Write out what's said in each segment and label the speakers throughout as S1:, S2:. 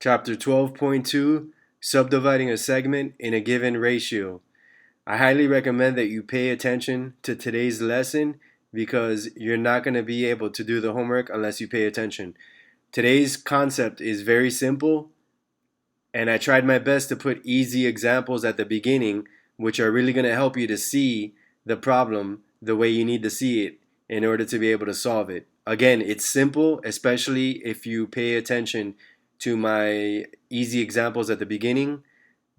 S1: Chapter 12.2, Subdividing a Segment in a Given Ratio. I highly recommend that you pay attention to today's lesson because you're not going to be able to do the homework unless you pay attention. Today's concept is very simple, and I tried my best to put easy examples at the beginning, which are really going to help you to see the problem the way you need to see it in order to be able to solve it. Again, it's simple, especially if you pay attention to my easy examples at the beginning.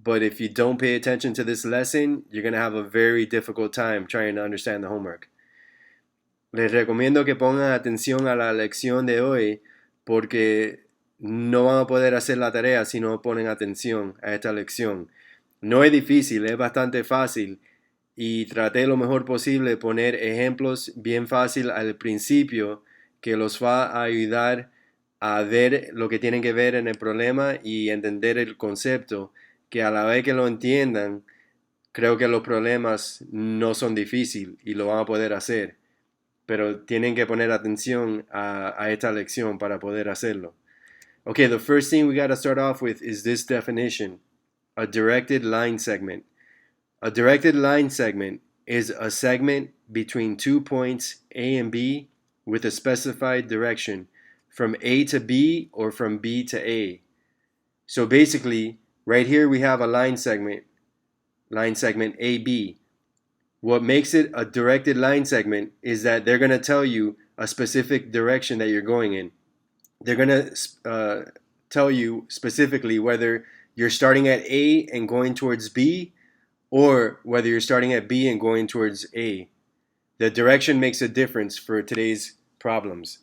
S1: But if you don't pay attention to this lesson, you're going to have a very difficult time trying to understand the homework. Les recomiendo que pongan atención a la lección de hoy porque no van a poder hacer la tarea si no ponen atención a esta lección. No es difícil, es bastante fácil y traté lo mejor posible poner ejemplos bien fácil al principio que los va a ayudar a ver lo que tienen que ver en el problema y entender el concepto, que a la vez que lo entiendan, creo que los problemas no son difíciles y lo van a poder hacer. Pero tienen que poner atención a esta lección para poder hacerlo. Okay, the first thing we got to start off with is this definition, a directed line segment. A directed line segment is a segment between 2 points A and B with a specified direction, from A to B or from B to A. So basically, right here we have a line segment AB. What makes it a directed line segment is that they're going to tell you a specific direction that you're going in. They're going to tell you specifically whether you're starting at A and going towards B, or whether you're starting at B and going towards A. The direction makes a difference for today's problems.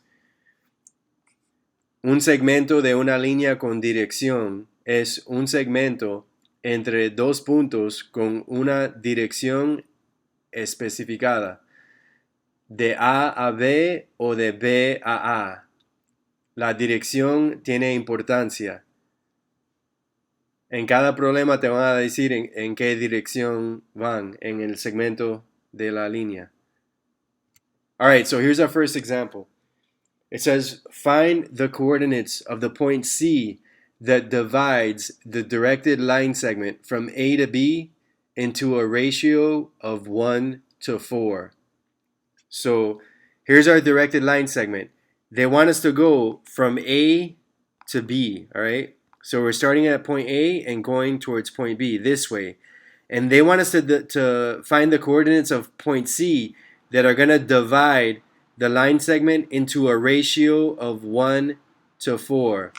S1: Un segmento de una línea con dirección es un segmento entre dos puntos con una dirección especificada, de A a B o de B a A. La dirección tiene importancia. En cada problema te van a decir en qué dirección van en el segmento de la línea. Alright, so here's our first example. It says, find the coordinates of the point C that divides the directed line segment from A to B into a ratio of 1 to 4. So here's our directed line segment. They want us to go from A to B, all right? So we're starting at point A and going towards point B this way. And they want us to find the coordinates of point C that are going to divide the line segment into a ratio of 1 to 4.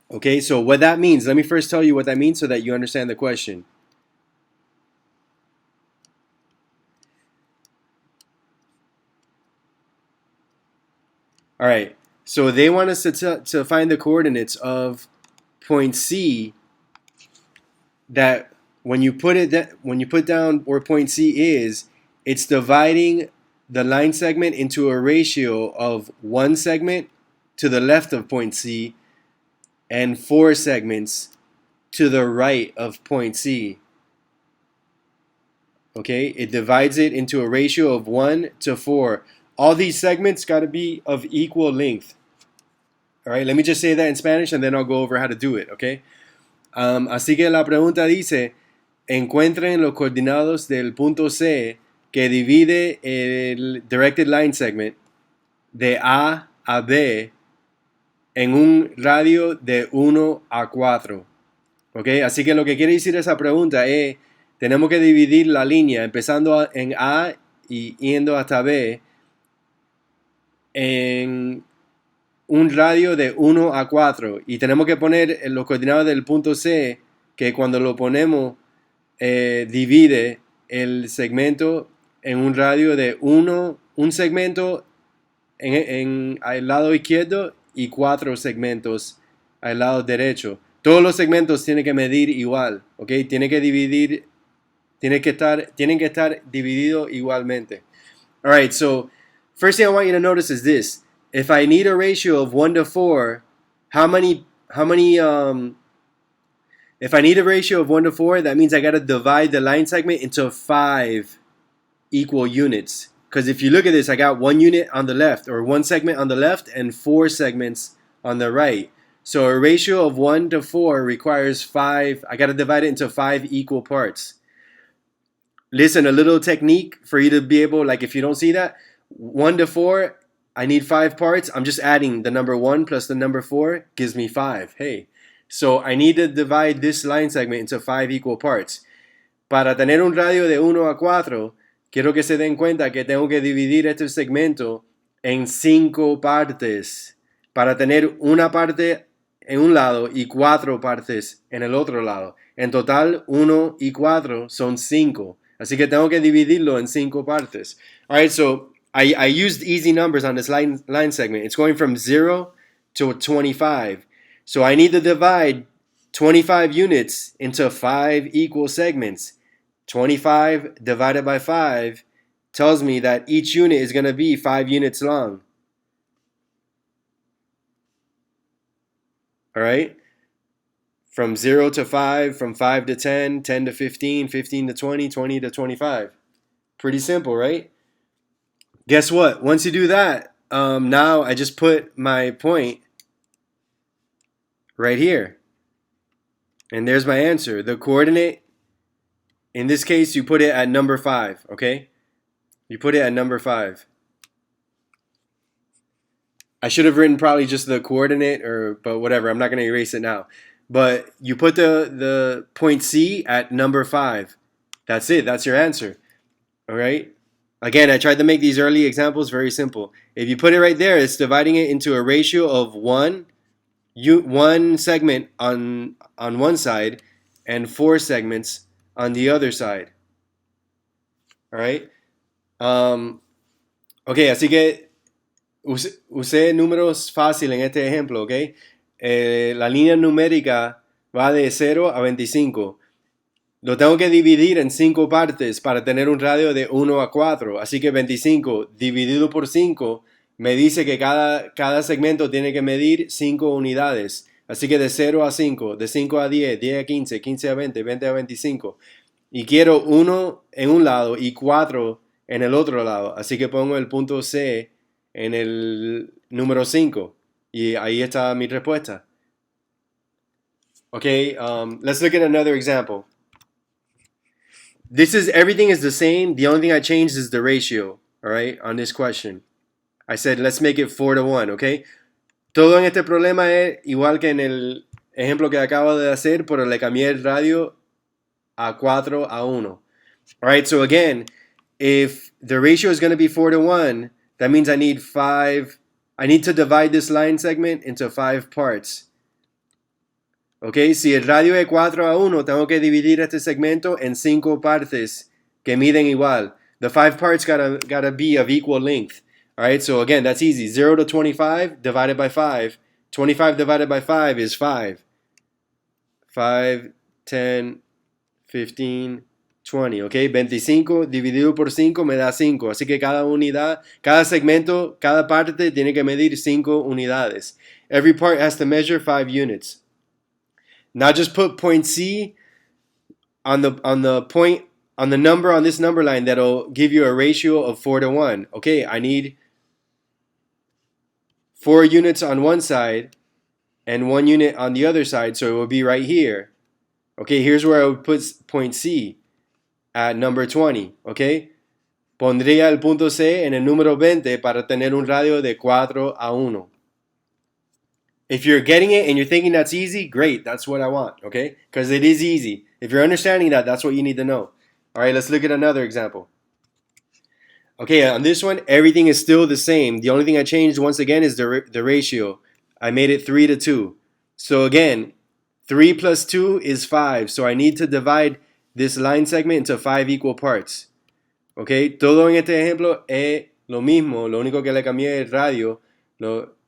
S1: Okay, so what that means, let me first tell you what that means so that you understand the question. All right, so they want us to find the coordinates of point C that when you put down where point C is, it's dividing the line segment into a ratio of 1 segment to the left of point C and 4 segments to the right of point C. Okay, it divides it into a ratio of 1 to 4. All these segments got to be of equal length. All right, let me just say that in Spanish and then I'll go over how to do it, okay? Así que la pregunta dice, encuentren los coordinados del punto C que divide el directed line segment de A a B en un radio de 1 a 4. ¿Okay? Así que lo que quiere decir esa pregunta es, tenemos que dividir la línea empezando en A y yendo hasta B en un radio de 1 a 4. Y tenemos que poner los coordinados del punto C, que cuando lo ponemos divide el segmento en un radio de un segmento al lado izquierdo y 4 segmentos al lado derecho. Todos los segmentos tienen que medir igual, ¿ok? Tienen que estar divididos igualmente. All right, so first thing I want you to notice is this. If I need a ratio of 1 to 4, if I need a ratio of 1 to 4, that means I got to divide the line segment into 5 equal units. Because if you look at this, I got 1 unit on the left, or 1 segment on the left, and 4 segments on the right. So a ratio of 1 to 4 requires 5. I got to divide it into 5 equal parts. Listen, a little technique for you to be able, like if you don't see that, 1 to 4, I need 5 parts. I'm just adding the number 1 plus the number 4 gives me 5. Hey, so I need to divide this line segment into 5 equal parts. Para tener un radio de 1 a 4, quiero que se den cuenta que tengo que dividir este segmento en 5 partes para tener una parte en un lado y 4 partes en el otro lado. En total, 1 y 4 son 5. Así que tengo que dividirlo en 5 partes. All right, so I used easy numbers on this line segment. It's going from 0 to 25. So I need to divide 25 units into 5 equal segments. 25 divided by 5 tells me that each unit is going to be 5 units long. All right? From 0 to 5, from 5 to 10, 10 to 15, 15 to 20, 20 to 25. Pretty simple, right? Guess what? Once you do that, now I just put my point right here. And there's my answer. The coordinate, in this case, you put it at number 5, okay? You put it at number 5. I should have written probably just the coordinate, but whatever. I'm not going to erase it now. But you put the point C at number 5. That's it. That's your answer. All right? Again, I tried to make these early examples very simple. If you put it right there, it's dividing it into a ratio of one segment on one side and 4 segments on the other side. All right? Ok, así que usé números fáciles en este ejemplo, ¿ok? La línea numérica va de 0 a 25. Lo tengo que dividir en 5 partes para tener un radio de 1 a 4. Así que 25 dividido por 5 me dice que cada segmento tiene que medir 5 unidades. Así que de 0 a 5, de 5 a 10, 10 a 15, 15 a 20, 20 a 25. Y quiero 1 en un lado y 4 en el otro lado. Así que pongo el punto C en el número 5. Y ahí está mi respuesta. Okay, let's look at another example. Everything is the same. The only thing I changed is the ratio, all right, on this question. I said, let's make it 4 to 1, okay? Todo en este problema es igual que en el ejemplo que acabo de hacer, pero le cambié el radio a 4 a 1. All right, so again, if the ratio is going to be 4 to 1, that means I need to divide this line segment into 5 parts. Okay, si el radio es 4 a 1, tengo que dividir este segmento en 5 partes que miden igual. The 5 parts gotta be of equal length. All right, so again, that's easy. 0 to 25 divided by 5. 25 divided by 5 is 5. 5, 10, 15, 20, okay? 25 dividido por 5 me da 5. Así que cada unidad, cada segmento, cada parte tiene que medir 5 unidades. Every part has to measure 5 units. Now just put point C on the number on this number line that'll give you a ratio of 4 to 1. Okay, I need 4 units on one side and 1 unit on the other side, so it will be right here. Okay, here's where I would put point C at number 20. Okay, pondría el punto C en el número 20 para tener un radio de 4 a 1. If you're getting it and you're thinking that's easy, great. That's what I want, okay? Because it is easy. If you're understanding that, that's what you need to know. All right, let's look at another example. Okay, on this one, everything is still the same. The only thing I changed once again is the ratio. I made it 3 to 2. So again, 3 plus 2 is 5. So I need to divide this line segment into 5 equal parts. Okay, todo en este ejemplo es lo mismo. Lo único que le cambié el radio.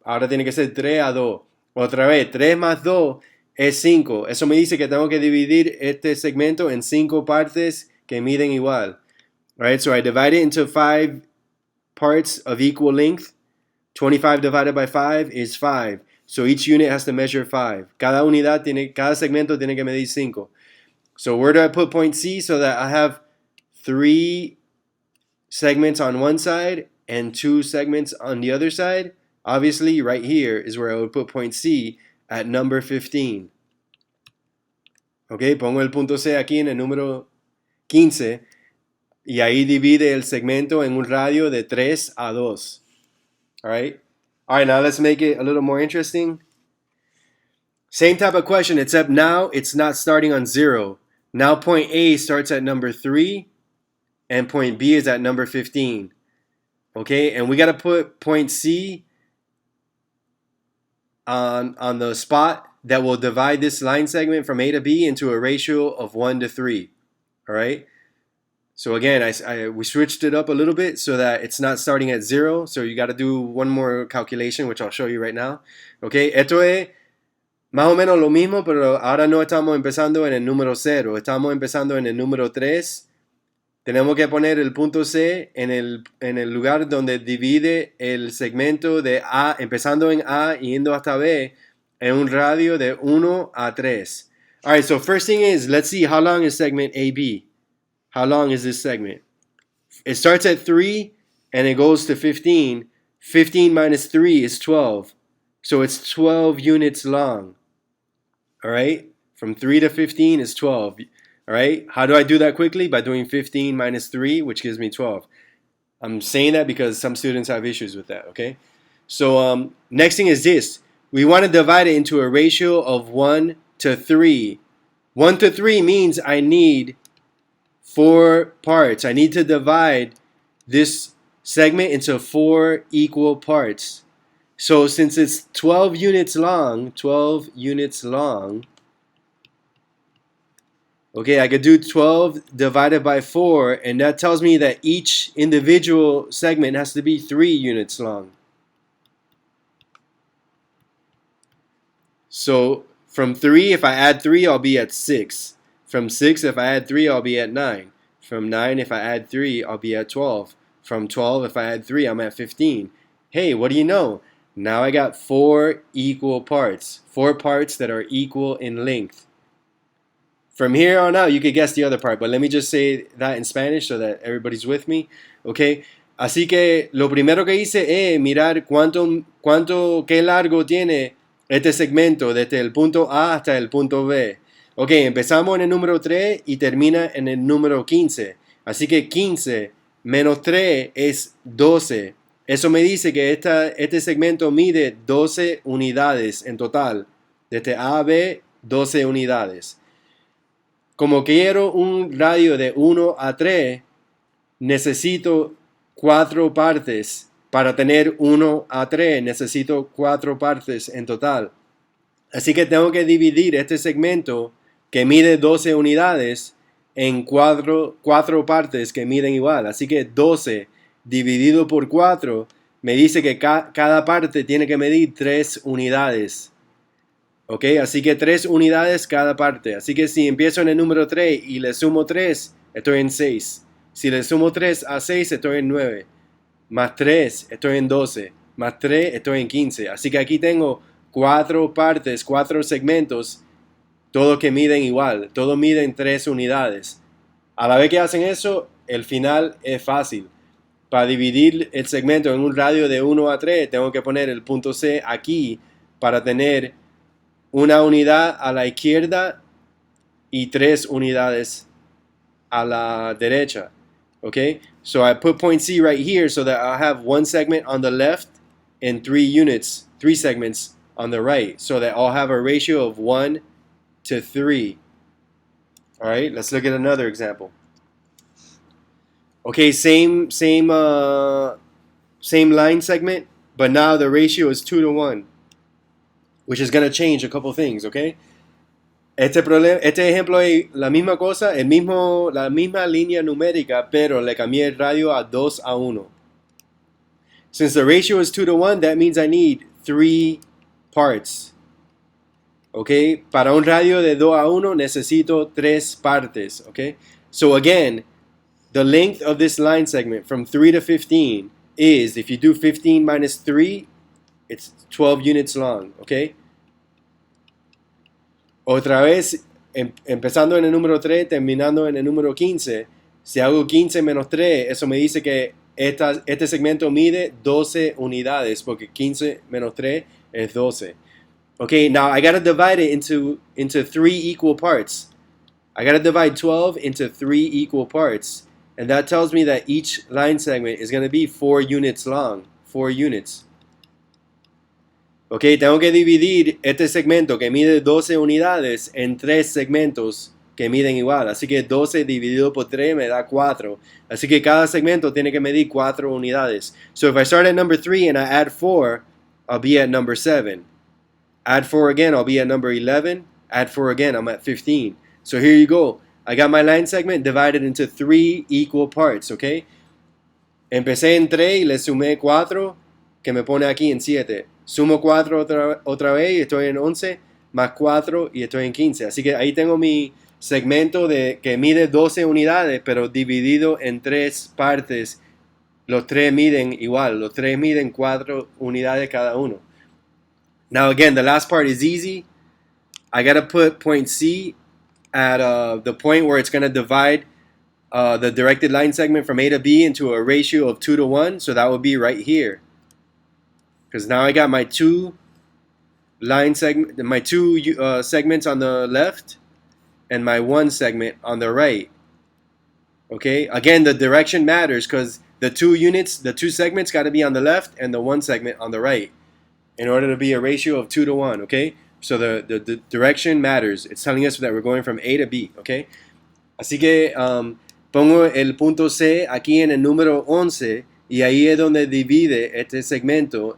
S1: Ahora tiene que ser 3 a 2. Otra vez, 3 más 2 es 5. Eso me dice que tengo que dividir este segmento en 5 partes que miden igual. Alright, so I divide it into 5 parts of equal length. 25 divided by 5 is 5. So each unit has to measure 5. Cada segmento tiene que medir 5. So where do I put point C so that I have 3 segments on one side and 2 segments on the other side? Obviously, right here is where I would put point C at number 15. Ok, pongo el punto C aquí en el número 15 y ahí divide el segmento en un radio de 3 a 2. All right, now let's make it a little more interesting. Same type of question, except now it's not starting on 0. Now point A starts at number 3 and point B is at number 15. Okay, and we got to put point C on the spot that will divide this line segment from A to B into a ratio of 1 to 3. All right, so again, we switched it up a little bit so that it's not starting at 0. So you got to do one more calculation, which I'll show you right now. Okay, esto es más o menos lo mismo, pero ahora no estamos empezando en el número 0, estamos empezando en el número 3. Tenemos que poner el punto C en el lugar donde divide el segmento de A, empezando en A y yendo hasta B, en un radio de 1 a 3. All right, so first thing is, let's see how long is segment AB. How long is this segment? It starts at 3 and it goes to 15. 15 minus 3 is 12. So it's 12 units long. All right, from 3 to 15 is 12. All right, how do I do that quickly? By doing 15 minus 3, which gives me 12. I'm saying that because some students have issues with that, okay? So next thing is this. We want to divide it into a ratio of 1 to 3. 1 to 3 means I need 4 parts. I need to divide this segment into 4 equal parts. So since it's 12 units long, okay, I could do 12 divided by 4, and that tells me that each individual segment has to be 3 units long. So from 3, if I add 3, I'll be at 6. From 6, if I add 3, I'll be at 9. From 9, if I add 3, I'll be at 12. From 12, if I add 3, I'm at 15. Hey, what do you know? Now I got 4 equal parts. 4 parts that are equal in length. From here on out, you could guess the other part, but let me just say that in Spanish so that everybody's with me, okay? Así que lo primero que hice es mirar qué largo tiene este segmento desde el punto A hasta el punto B. Ok, empezamos en el número 3 y termina en el número 15. Así que 15 menos 3 es 12. Eso me dice que este segmento mide 12 unidades en total. Desde A a B, 12 unidades. Como quiero un radio de 1 a 3, necesito 4 partes. Para tener 1 a 3, necesito 4 partes en total. Así que tengo que dividir este segmento que mide 12 unidades en 4 partes que miden igual. Así que 12 dividido por 4 me dice que cada parte tiene que medir 3 unidades. Ok, así que 3 unidades cada parte. Así que si empiezo en el número 3 y le sumo 3, estoy en 6. Si le sumo 3 a 6, estoy en 9. Más 3, estoy en 12. Más 3, estoy en 15. Así que aquí tengo 4 partes, 4 segmentos, todos que miden igual. Todos miden 3 unidades. A la vez que hacen eso, el final es fácil. Para dividir el segmento en un radio de 1 a 3, tengo que poner el punto C aquí para tener una unidad a la izquierda y 3 unidades a la derecha. Okay, so I put point C right here so that I'll have one segment on the left and 3 segments on the right, so that I'll have a ratio of 1 to 3. All right, let's look at another example. Okay, same line segment, but now the ratio is 2 to 1. Which is going to change a couple things, okay? Este ejemplo es la misma cosa, la misma línea numérica, pero le cambié el radio a 2 a 1. Since the ratio is 2 to 1, that means I need 3 parts. Okay? Para un radio de 2 a 1, necesito 3 partes, okay? So again, the length of this line segment from 3 to 15 is, if you do 15 minus 3, it's 12 units long, ¿ok? Otra vez, empezando en el número 3, terminando en el número 15, si hago 15 menos 3, eso me dice que este segmento mide 12 unidades, porque 15 menos 3 es 12. Okay, now I gotta divide it into three equal parts. I gotta divide 12 into three equal parts. And that tells me that each line segment is gonna be 4 units long. 4 units. Ok, tengo que dividir este segmento que mide 12 unidades en tres segmentos que miden igual. Así que 12 dividido por 3 me da 4. Así que cada segmento tiene que medir 4 unidades. So if I start at number 3 and I add 4, I'll be at number 7. Add 4 again, I'll be at number 11. Add 4 again, I'm at 15. So here you go. I got my line segment divided into 3 equal parts, okay? Empecé en 3 y le sumé 4, que me pone aquí en 7. Sumo 4 otra vez y estoy en 11, más 4 y estoy en 15. Así que ahí tengo mi segmento que mide 12 unidades, pero dividido en 3 partes. Los 3 miden igual, los 3 miden 4 unidades cada uno. Now again, the last part is easy. I gotta put point C at the point where it's gonna divide the directed line segment from A to B into a ratio of 2 to 1. So that would be right here. Because now I got my two segments on the left and my one segment on the right. Okay, again, the direction matters because the two segments got to be on the left and the one segment on the right in order to be a ratio of 2 to 1. Okay, so the direction matters. It's telling us that we're going from A to B. Okay, así que pongo el punto C aquí en el número 11 y ahí es donde divide este segmento.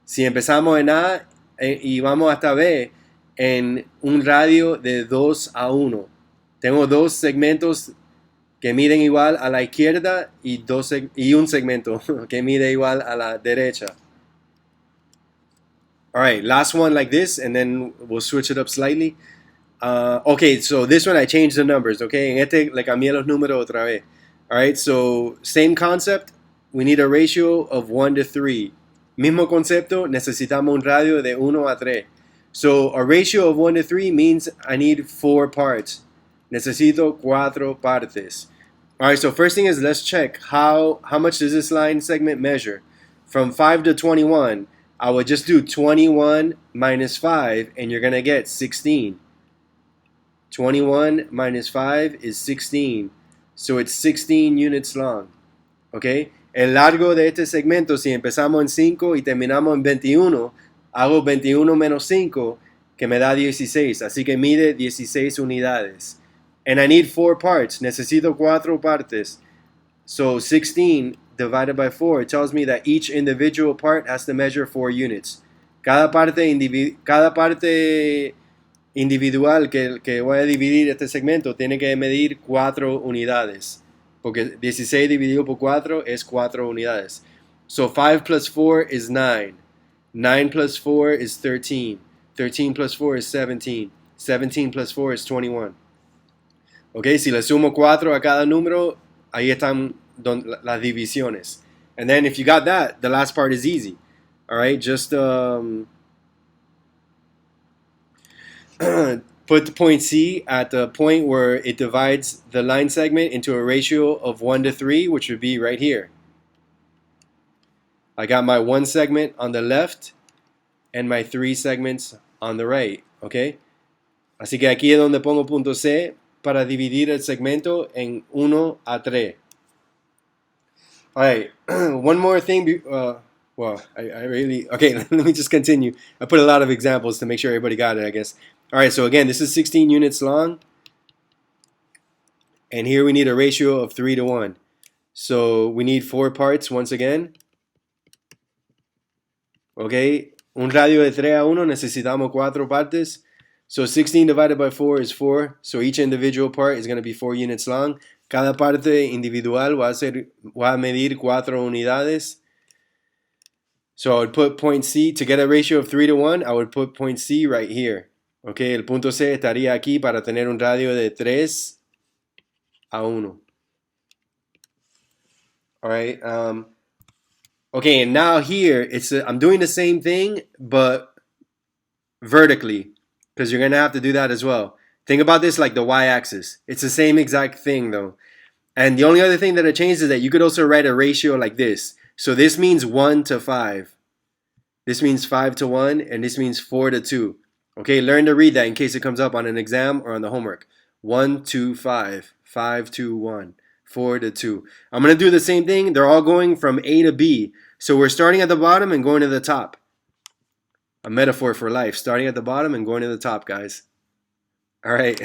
S1: Si empezamos en A y vamos hasta B en un radio de 2 a 1. Tengo dos segmentos que miden igual a la izquierda y un segmento que mide igual a la derecha. Alright, last one like this and then we'll switch it up slightly. Okay, so this one I changed the numbers, okay? En este le cambié los números otra vez. Alright, so same concept. We need a ratio of 1 to 3. Mismo concepto, necesitamos un radio de 1 a 3. So a ratio of 1 to 3 means I need 4 parts. Necesito 4 partes. Alright, so first thing is let's check how much does this line segment measure. From 5 to 21, I would just do 21 minus 5 and you're going to get 16. 21 minus 5 is 16. So it's 16 units long. Okay? El largo de este segmento, si empezamos en 5 y terminamos en 21, hago 21 menos 5, que me da 16. Así que mide 16 unidades. And I need 4 parts. Necesito 4 partes. So 16 divided by 4, it tells me that each individual part has to measure 4 units. Cada parte individual que voy a dividir este segmento tiene que medir 4 unidades. Porque 16 dividido por 4 es 4 unidades. So 5 plus 4 is 9. 9 plus 4 is 13. 13 plus 4 is 17. 17 plus 4 is 21. Ok, si le sumo 4 a cada número, ahí están las divisiones. And then if you got that, the last part is easy. Alright, just put the point C at the point where it divides the line segment into a ratio of 1 to 3, which would be right here. I got my 1 segment on the left and my 3 segments on the right, okay? Así que aquí es donde pongo punto C para dividir el segmento en 1 a 3. Alright, one more thing. Okay, let me just continue. I put a lot of examples to make sure everybody got it, I guess. Alright, so again, this is 16 units long. And here we need a ratio of 3 to 1. So we need 4 parts once again. Okay, un radio de 3 a 1, necesitamos 4 partes. So 16 divided by 4 is 4. So each individual part is going to be 4 units long. Cada parte individual va a medir 4 unidades. So I would put point C, to get a ratio of 3 to 1, I would put point C right here. Okay, el punto C estaría aquí para tener un radio de 3 a 1. Alright, okay, and now here, I'm doing the same thing, but vertically, because you're going to have to do that as well. Think about this like the y-axis. It's the same exact thing, though. And the only other thing that it changes is that you could also write a ratio like this. So this means 1 to 5. This means 5 to 1, and this means 4 to 2. Okay, learn to read that in case it comes up on an exam or on the homework. 1, 2, 5, 5 to 1, 4 to 2. I'm going to do the same thing. They're all going from A to B. So we're starting at the bottom and going to the top. A metaphor for life, starting at the bottom and going to the top, guys. All right.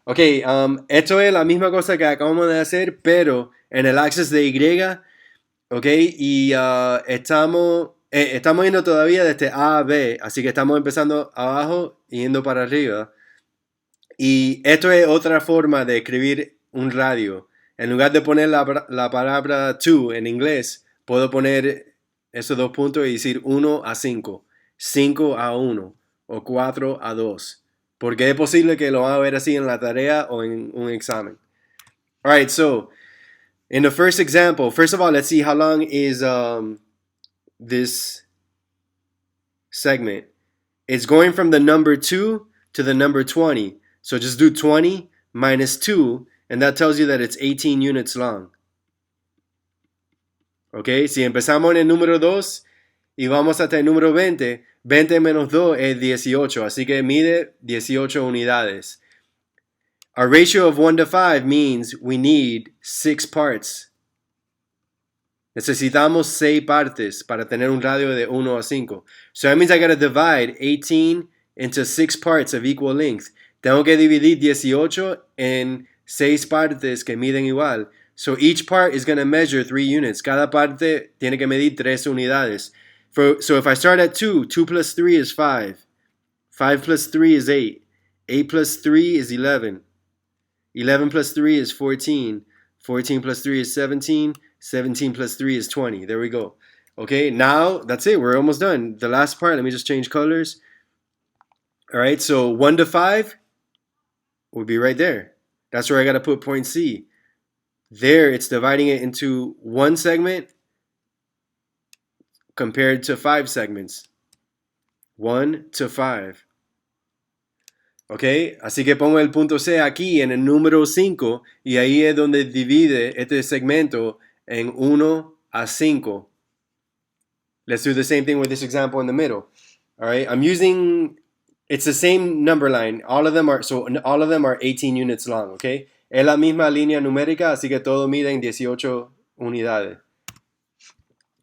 S1: Ok, esto es la misma cosa que acabamos de hacer, pero en el axis de Y, ok, y estamos yendo todavía desde A a B, así que estamos empezando abajo y yendo para arriba. Y esto es otra forma de escribir un radio. En lugar de poner la palabra to en inglés, puedo poner esos dos puntos y decir 1 a 5, 5 a 1 o 4 a 2. Porque es posible que lo van a ver así en la tarea o en un examen. All right, so in the first example, first of all, let's see how long is this segment. It's going from the number 2 to the number 20. So just do 20 minus 2, and that tells you that it's 18 units long. Ok, si empezamos en el número 2 y vamos hasta el número 20, 20 menos 2 es 18, así que mide 18 unidades. A ratio of 1 to 5 means we need 6 parts. Necesitamos 6 partes para tener un radio de 1 a 5. So that means I gotta divide 18 into 6 parts of equal length. Tengo que dividir 18 en 6 partes que miden igual. So each part is going to measure 3 units. Cada parte tiene que medir 3 unidades. So if I start at 2, 2 plus 3 is 5. 5 plus 3 is 8. 8 plus 3 is 11. 11 plus 3 is 14. 14 plus 3 is 17. 17 plus 3 is 20. There we go. Okay, now that's it. We're almost done. The last part, let me just change colors. All right, so 1 to 5 would be right there. That's where I got to put point C. There, it's dividing it into 1 segment compared to 5 segments. 1 to 5. Ok, así que pongo el punto C aquí en el número 5 y ahí es donde divide este segmento en 1 a 5. Let's do the same thing with this example in the middle. All right, I'm using, it's the same number line. All of them are 18 units long, okay? Es la misma línea numérica, así que todo miden 18 unidades.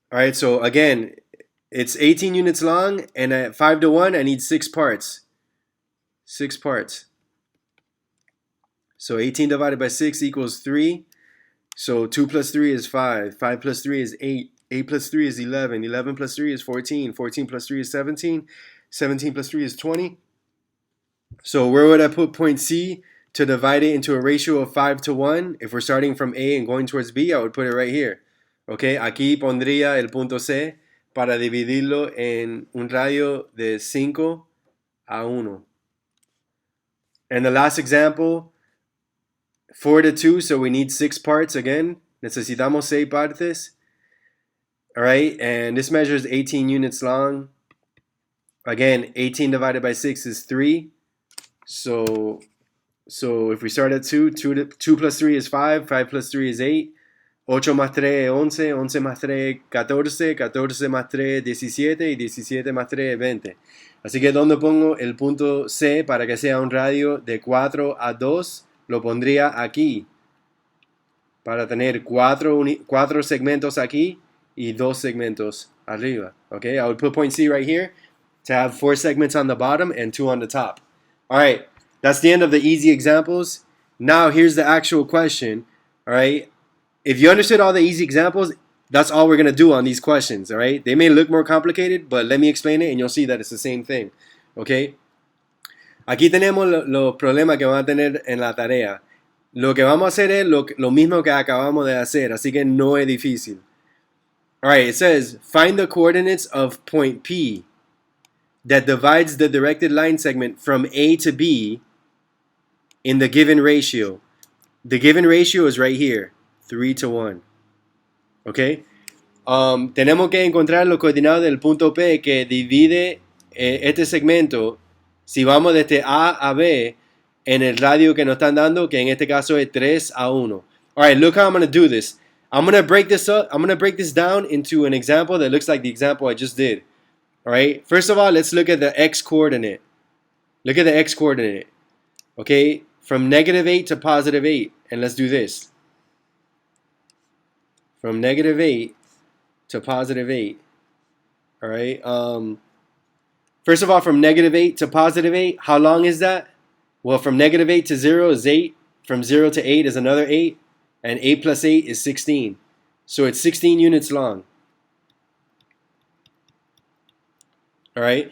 S1: All right, so again, it's 18 units long, and at 5 to 1, I need 6 parts. 6 parts. So 18 divided by 6 equals 3. So 2 plus 3 is 5. 5 plus 3 is 8. 8 plus 3 is 11. 11 plus 3 is 14. 14 plus 3 is 17. 17 plus 3 is 20. So where would I put point C to divide it into a ratio of 5 to 1? If we're starting from A and going towards B, I would put it right here. Okay, aquí pondría el punto C para dividirlo en un radio de 5 a 1. And the last example, 4 to 2, so we need 6 parts again. Necesitamos 6 partes. All right, and this measures 18 units long. Again, 18 divided by 6 is 3. So if we start at 2, 2 plus 3 is 5. 5 plus 3 is 8. 8 más 3 es 11. 11 más 3 es 14. 14 más 3 es 17. Y 17 más 3 es 20. Así que donde pongo el punto C para que sea un radio de 4 a 2, lo pondría aquí. Para tener 4 segmentos aquí y 2 segmentos arriba. Okay, I would put point C right here to have 4 segments on the bottom and 2 on the top. All right, that's the end of the easy examples. Now here's the actual question. All right, if you understood all the easy examples, that's all we're going to do on these questions. All right, they may look more complicated, but let me explain it and you'll see that it's the same thing. Okay, aquí tenemos los problemas que van a tener en la tarea. Lo que vamos a hacer es lo mismo que acabamos de hacer, así que no es difícil. All right, it says, find the coordinates of point P that divides the directed line segment from A to B in the given ratio. The given ratio is right here, 3 to 1. Okay? Tenemos que encontrar los coordinados del punto P que divide este segmento, si vamos desde A a B, en el radio que nos están dando, que en este caso es 3 a 1. All right, look how I'm going to do this. I'm going to break this up. I'm going to break this down into an example that looks like the example I just did. All right, first of all, let's look at the x coordinate. Look at the x-coordinate. Okay, from -8 to +8. And let's do this. From -8 to +8. All right. First of all, from -8 to +8, how long is that? Well, from -8 to 0 is 8. From 0 to 8 is another 8. And 8 plus 8 is 16. So it's 16 units long. All right.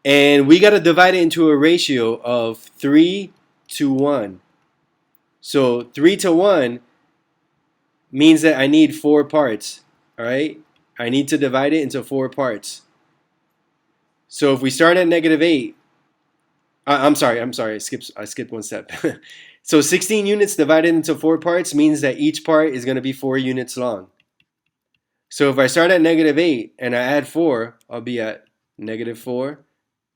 S1: And we got to divide it into a ratio of 3 to 1. So 3 to 1 means that I need 4 parts. All right. I need to divide it into 4 parts. So if we start at -8, I'm sorry. I skipped one step. So 16 units divided into 4 parts means that each part is going to be 4 units long. So if I start at -8 and I add 4, I'll be at -4.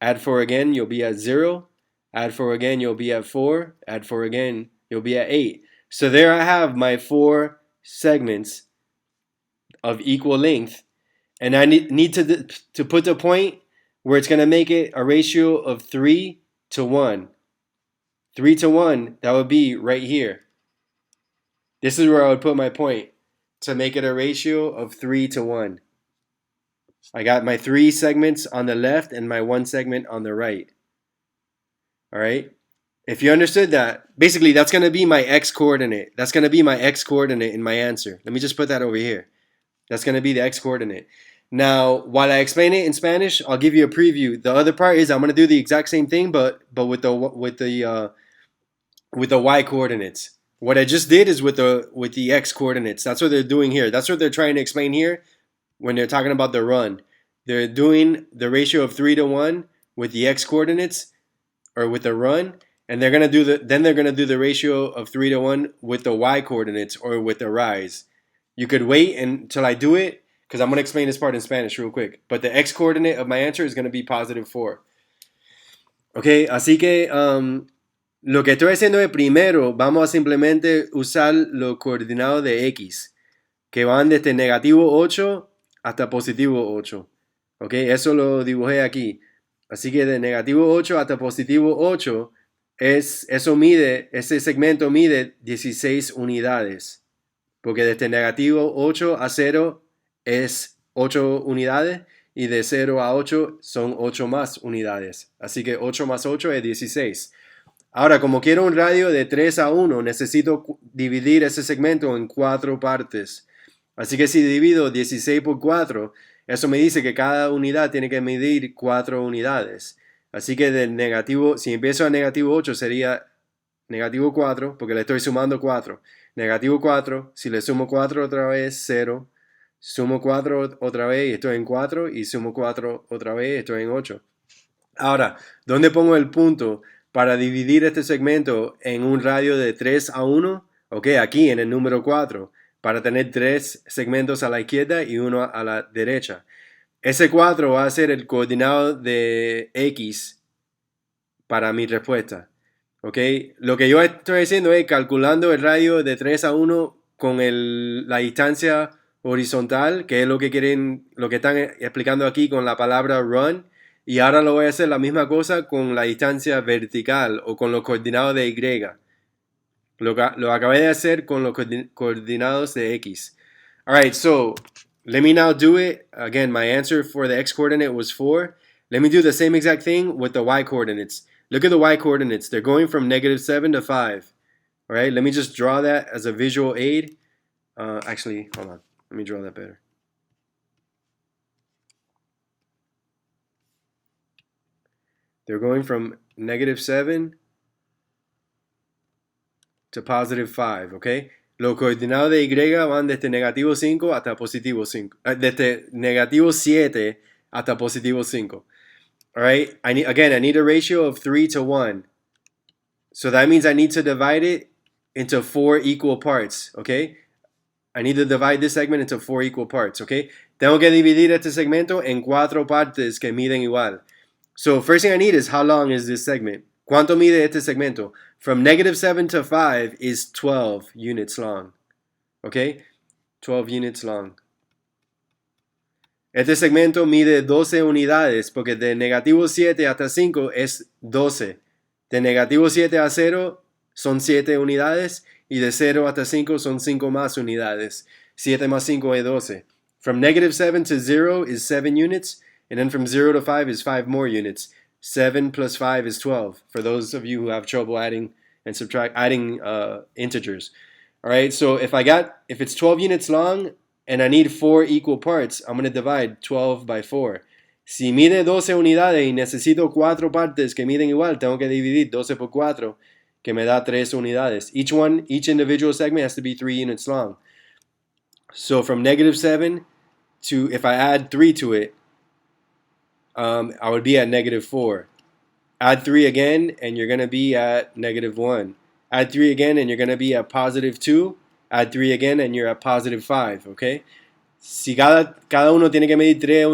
S1: Add 4 again, you'll be at 0. Add 4 again, you'll be at 4. Add 4 again, you'll be at 8. So there I have my 4 segments of equal length. And I need to put the point where it's going to make it a ratio of 3 to 1. 3 to 1, that would be right here. This is where I would put my point to make it a ratio of 3 to 1. I got my 3 segments on the left and my 1 segment on the right. All right? If you understood that, basically that's going to be my x-coordinate. That's going to be my x-coordinate in my answer. Let me just put that over here. That's going to be the x-coordinate. Now, while I explain it in Spanish, I'll give you a preview. The other part is I'm going to do the exact same thing, but with the y coordinates. What I just did is with the x coordinates. That's what they're doing here. That's what they're trying to explain here when they're talking about the run. They're doing the ratio of 3 to 1 with the x coordinates, or with the run, and they're gonna do the ratio of 3 to 1 with the y coordinates, or with the rise. You could wait until I do it, because I'm gonna explain this part in Spanish real quick. But the x coordinate of my answer is gonna be +4. Okay, así que lo que estoy haciendo es, primero vamos a simplemente usar los coordinados de x, que van desde -8 hasta +8. Ok, eso lo dibujé aquí. Así que de -8 hasta +8 ese segmento mide 16 unidades. Porque desde -8 a 0 es 8 unidades, y de 0 a 8 son 8 más unidades. Así que 8 más 8 es 16. Ahora, como quiero un radio de 3 a 1, necesito dividir ese segmento en 4 partes. Así que si divido 16 por 4, eso me dice que cada unidad tiene que medir 4 unidades. Así que si empiezo a -8 sería -4, porque le estoy sumando 4. -4, si le sumo 4 otra vez, 0. Sumo 4 otra vez, estoy en 4. Y sumo 4 otra vez, estoy en 8. Ahora, ¿dónde pongo el punto para dividir este segmento en un radio de 3 a 1? Ok, aquí en el número 4, para tener 3 segmentos a la izquierda y 1 a la derecha. Ese 4 va a ser el coordinado de x para mi respuesta. Ok, lo que yo estoy haciendo es calculando el radio de 3 a 1 con la distancia horizontal, que es lo que están explicando aquí con la palabra run. Y ahora lo voy a hacer la misma cosa con la distancia vertical, o con los coordinados de y. Lo acabé de hacer con los coordinados de x. Alright, so let me now do it. Again, my answer for the x coordinate was 4. Let me do the same exact thing with the y coordinates. Look at the y coordinates. They're going from -7 to 5. Alright, let me just draw that as a visual aid. Actually, hold on. Let me draw that better. They're going from -7 to +5, ¿ok? Los coordinados de y van desde -5 hasta +5. Desde -7 hasta +5. All right? I need a ratio of 3 to 1. So that means I need to divide it into 4 equal parts, ¿ok? I need to divide this segment into 4 equal parts, ¿ok? Tengo que dividir este segmento en 4 partes que miden igual. So first thing I need is, how long is this segment? ¿Cuánto mide este segmento? From -7 to 5 is 12 units long. Okay? 12 units long. Este segmento mide 12 unidades porque de negativo 7 hasta 5 es 12. De negativo 7 a 0 son 7 unidades y de 0 hasta 5 son 5 más unidades. 7 más 5 es 12. From negative 7 to 0 is 7 units, and then from 0 to 5 is 5 more units. 7 plus 5 is 12, for those of you who have trouble adding and adding integers. All right, so if it's 12 units long and I need 4 equal parts, I'm going to divide 12 by 4. Si mide 12 unidades y necesito 4 partes que miden igual, tengo que dividir 12 por 4, que me da 3 unidades. Each individual segment has to be 3 units long. So from negative 7 to, if I add 3 to it, I would be at negative 4. Add 3 again, and you're going to be at negative 1. Add 3 again, and you're going to be at positive 2. Add 3 again, and you're at positive 5, okay? Si cada uno tiene que medir 3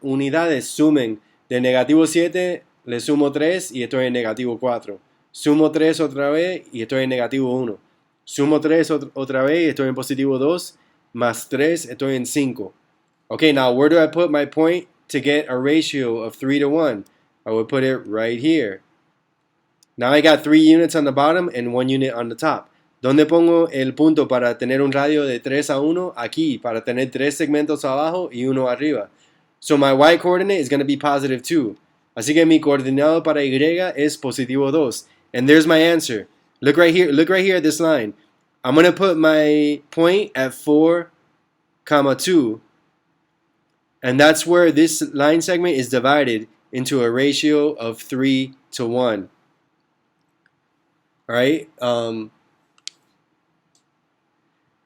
S1: unidades, sumen. De negativo 7, le sumo 3 y estoy en negativo 4. Sumo 3 otra vez y estoy en negativo 1. Sumo 3 otra vez y estoy en positivo 2. Más 3, estoy en 5. Okay, now where do I put my point to get a ratio of 3 to 1? I would put it right here. Now I got 3 units on the bottom and 1 unit on the top. ¿Dónde pongo el punto para tener un radio de 3 a 1? Aquí, para tener 3 segmentos abajo y 1 arriba. So my y coordinate is going to be positive 2. Así que mi coordinado para y es positivo 2. And there's my answer. Look right here at this line. I'm going to put my point at 4, 2. And that's where this line segment is divided into a ratio of 3 to 1. Alright,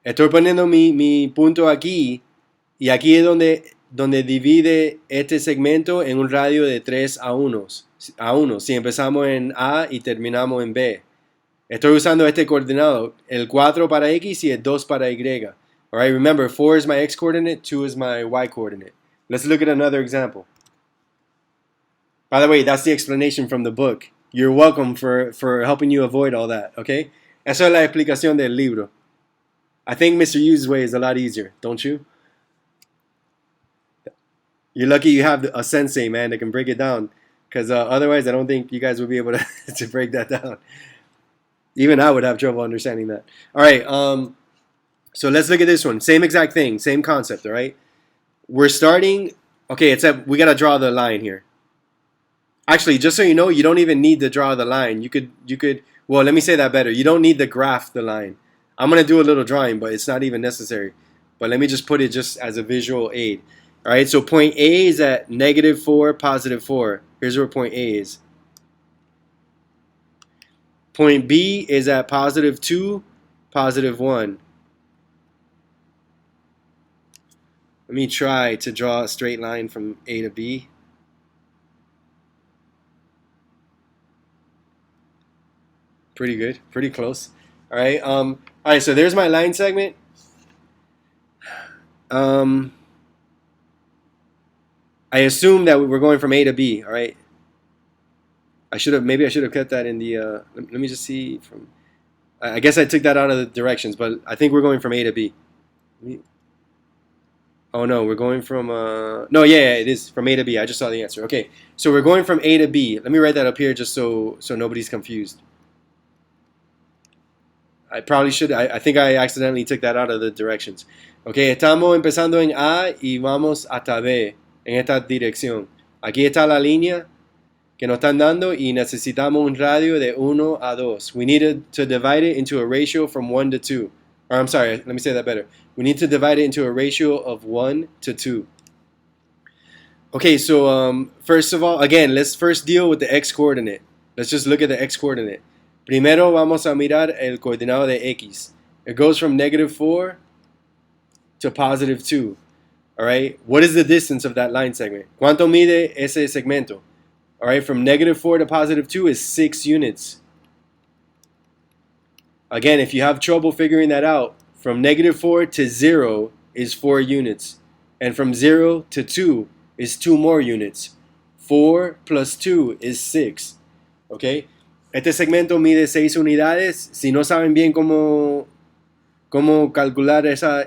S1: estoy poniendo mi punto aquí, y aquí es donde divide este segmento en un radio de 3 a 1, si empezamos en A y terminamos en B. Estoy usando este coordinado, el 4 para X y el 2 para Y. Alright, remember, 4 is my X coordinate, 2 is my Y coordinate. Let's look at another example. By the way, that's the explanation from the book. You're welcome for helping you avoid all that, okay? Esa es la explicación del libro. I think Mr. Yu's way is a lot easier, don't you? You're lucky you have a sensei, man, that can break it down. Because otherwise, I don't think you guys would be able to break that down. Even I would have trouble understanding that. All right, so let's look at this one. Same exact thing, same concept, all right? We're starting, okay, except we got to draw the line here. Actually, just so you know, you don't even need to draw the line. You could, well, let me say that better. You don't need to graph the line. I'm going to do a little drawing, but it's not even necessary. But let me just put it just as a visual aid. All right, so point A is at negative 4, positive 4. Here's where point A is. Point B is at positive 2, positive 1. Let me try to draw a straight line from A to B. Pretty good, pretty close. All right, so there's my line segment. I assume that we're going from A to B. All right. Maybe I should have kept that in the. Let me just see from. I guess I took that out of the directions, but I think we're going from A to B. Oh no, we're going from. No, yeah, it is from A to B. I just saw the answer. Okay, so we're going from A to B. Let me write that up here just so nobody's confused. I probably should. I think I accidentally took that out of the directions. Okay, estamos empezando en A y vamos hasta B en esta dirección. Aquí está la línea que nos están dando y necesitamos un radio de 1 a 2. We need to divide it into a ratio from 1 to 2. Or I'm sorry, let me say that better. We need to divide it into a ratio of 1 to 2. Okay, so first of all, again, let's first deal with the x coordinate. Let's just look at the x coordinate. Primero vamos a mirar el coordinado de X. It goes from negative 4 to positive 2. All right, what is the distance of that line segment? ¿Cuánto mide ese segmento? All right, from negative 4 to positive 2 is 6 units. Again, if you have trouble figuring that out, from negative 4 to 0 is 4 units. And from 0 to 2 is 2 more units. 4 plus 2 is 6. Okay? Este segmento mide 6 unidades. Si no saben bien cómo calcular esa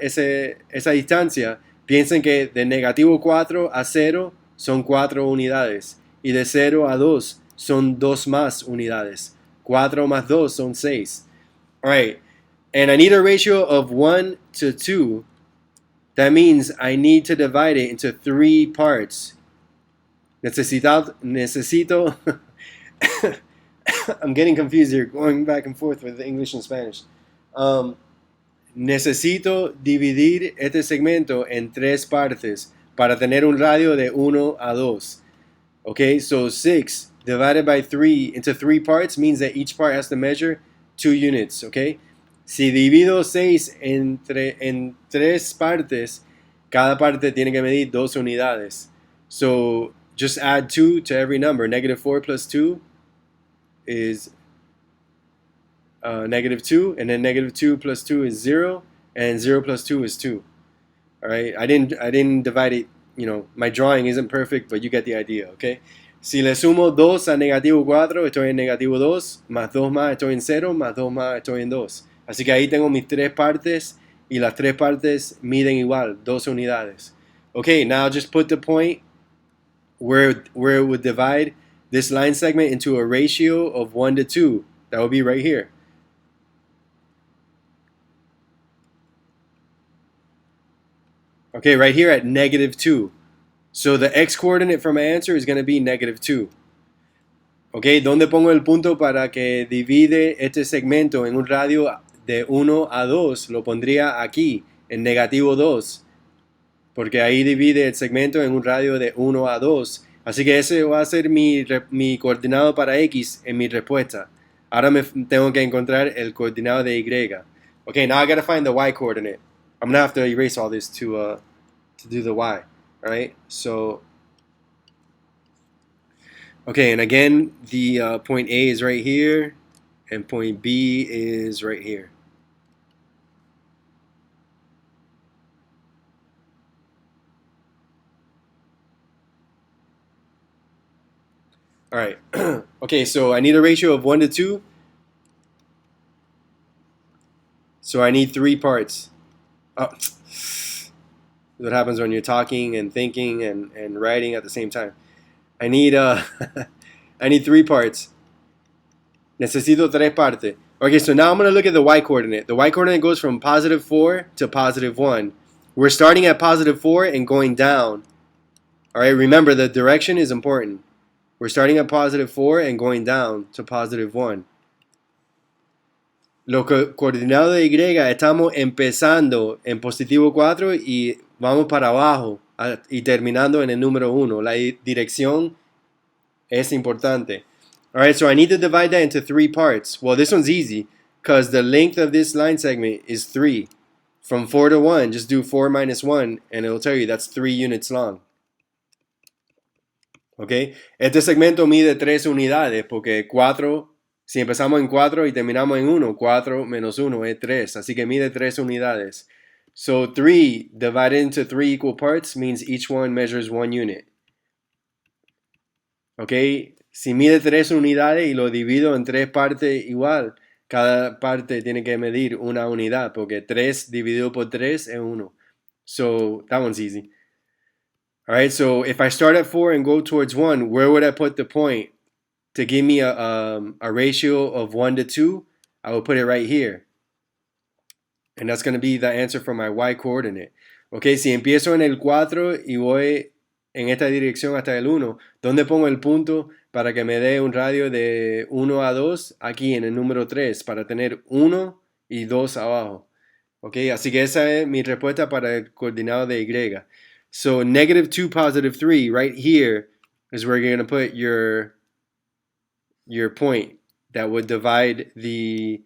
S1: distancia, Piensen que de negativo 4 a 0 son 4 unidades. Y de 0 a 2 son 2 más unidades. 4 más 2 son 6. Alright. And I need a ratio of 1 to 2. That means I need to divide it into 3 parts. Necesito I'm getting confused here, going back and forth with English and Spanish. Necesito dividir este segmento en 3 partes para tener un radio de 1 a 2. Okay, so 6 divided by 3 into 3 parts means that each part has to measure 2 units. Okay, si divido 6 en 3 partes, cada parte tiene que medir 2 unidades. So just add 2 to every number. Negative 4 plus 2 is negative 2, and then negative 2 plus 2 is 0, and 0 plus 2 is 2. All right, I didn't divide it, you know, my drawing isn't perfect, but you get the idea, okay? Si le sumo 2 a negativo 4, estoy en negativo 2, más 2 más estoy en 0, más 2 más estoy en 2. Así que ahí tengo mis 3 partes, y las 3 partes miden igual, 2 unidades. Okay, now just put the point where it would divide this line segment into a ratio of 1 to 2. That would be right here. Okay, right here at negative 2. So the x-coordinate for my answer is going to be negative 2. Okay, ¿dónde pongo el punto para que divide este segmento en un radio de 1 a 2? Lo pondría aquí, en negativo 2. Porque ahí divide el segmento en un radio de 1 a 2. Así que ese va a ser mi coordinado para x en mi respuesta. Ahora me tengo que encontrar el coordinado de y. Okay, now I got to find the y coordinate. I'm going to have to erase all this to do the y. Alright, so okay, and again the point A is right here and point B is right here. Alright, okay, so I need a ratio of 1 to 2. So I need 3 parts. Oh, what happens when you're talking and thinking and writing at the same time. I need I need 3 parts. Necesito 3 partes. Okay, so now I'm going to look at the y coordinate. The y coordinate goes from positive 4 to positive 1. We're starting at positive 4 and going down. Alright, remember the direction is important. We're starting at positive 4 and going down to positive 1. Lo coordinado de y, estamos empezando en positivo 4 y vamos para abajo y terminando en el número 1. La dirección es importante. Alright, so I need to divide that into 3 parts. Well, this one's easy because the length of this line segment is 3. From 4 to 1, just do 4 minus 1 and it'll tell you that's 3 units long. Okay, este segmento mide 3 unidades porque 4, si empezamos en 4 y terminamos en 1, 4 menos 1 es 3, así que mide 3 unidades. So 3 divided into 3 equal parts means each one measures 1 unit. Okay, si mide 3 unidades y lo divido en 3 partes igual, cada parte tiene que medir 1 unidad porque 3 dividido por 3 es 1. So that one's easy. Alright, so if I start at 4 and go towards 1, where would I put the point? To give me a ratio of 1 to 2, I will put it right here. And that's going to be the answer for my y coordinate. Okay, si empiezo en el 4 y voy en esta dirección hasta el 1, ¿dónde pongo el punto para que me dé un radio de 1 a 2? Aquí en el número 3, para tener 1 y 2 abajo. Okay, así que esa es mi respuesta para el coordinado de y. So negative 2, positive 3, right here is where you're going to put your point that would divide the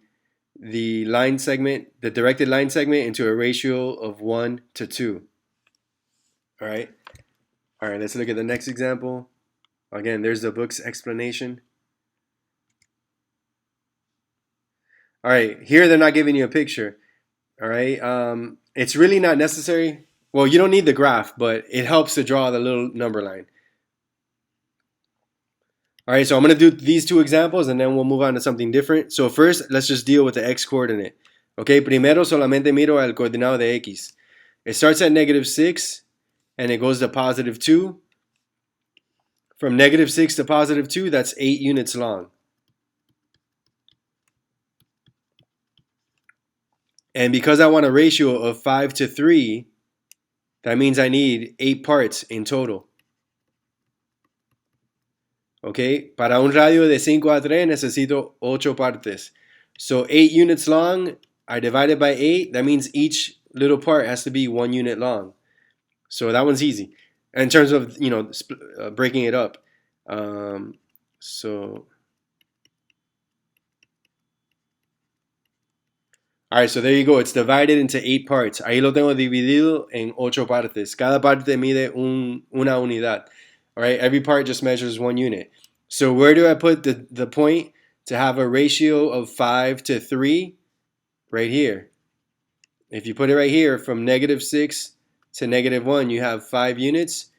S1: line segment, the directed line segment, into a ratio of 1 to 2. All right, let's look at the next example. Again, there's the book's explanation. All right, here they're not giving you a picture. All right, it's really not necessary. Well, you don't need the graph, but it helps to draw the little number line. Alright, so I'm going to do these 2 examples and then we'll move on to something different. So first, let's just deal with the x coordinate. Okay, primero solamente miro al coordinado de x. It starts at -6 and it goes to +2. From -6 to +2, that's 8 units long. And because I want a ratio of 5 to 3, that means I need 8 parts in total. Okay, para un radio de 5 a 3 necesito 8 partes. So 8 units long, I divided by 8, that means each little part has to be 1 unit long. So that one's easy. In terms of, breaking it up. So Alright, so there you go. It's divided into 8 parts. Ahí lo tengo dividido en 8 partes. Cada parte mide una unidad. Alright, every part just measures 1 unit. So where do I put the point to have a ratio of 5 to 3? Right here. If you put it right here, from -6 to -1, you have 5 units.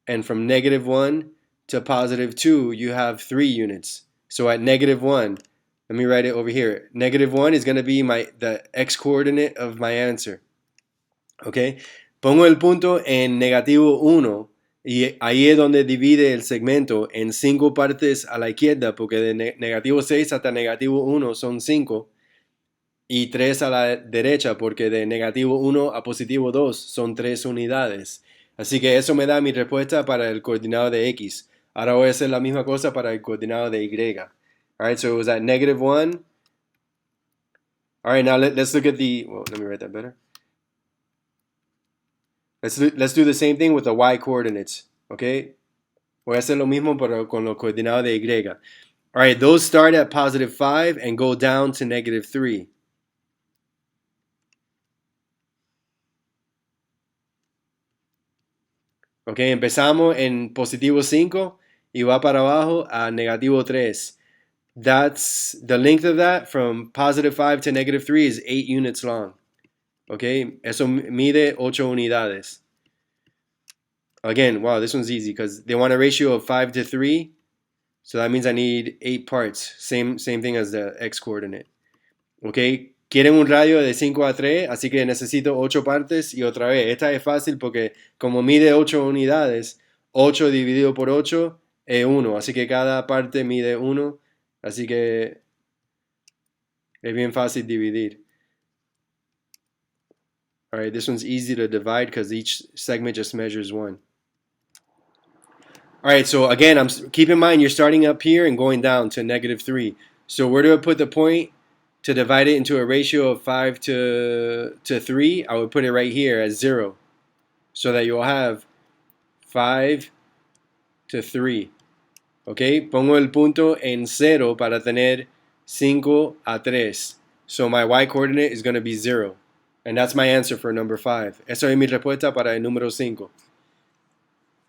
S1: And from -1 to +2, you have 3 units. So at -1, let me write it over here. -1 is going to be the x coordinate of my answer. Okay. Pongo el punto en -1 y ahí es donde divide el segmento en 5 partes a la izquierda, porque de -6 hasta -1 son 5 y 3 a la derecha, porque de -1 a +2 son 3 unidades. Así que eso me da mi respuesta para el coordinado de X. Ahora voy a hacer la misma cosa para el coordinado de Y. Alright, so it was at -1. Alright, now let's look at let me write that better. Let's do the same thing with the Y coordinates, okay? Voy a hacer lo mismo pero con los coordinados de Y. Alright, those start at +5 and go down to -3. Okay, empezamos en +5 y va para abajo a -3. That's the length of that from +5 to -3 is 8 units long. Okay, eso mide 8 unidades. Again, wow, this one's easy because they want a ratio of 5 to 3. So that means I need 8 parts. Same thing as the x coordinate. Okay, quieren un radio de 5 a 3, así que necesito 8 partes. Y otra vez, esta es fácil porque como mide 8 unidades, 8 dividido por 8 es 1. Así que cada parte mide 1. Así que es bien fácil dividir. Alright, this one's easy to divide because each segment just measures 1. Alright, so again, keep in mind you're starting up here and going down to -3. So where do I put the point to divide it into a ratio of 5 to 3? I would put it right here as 0. So that you'll have 5 to 3. Okay, pongo el punto en 0 para tener 5 a 3. So my y coordinate is going to be 0. And that's my answer for number 5. Eso es mi respuesta para el número 5.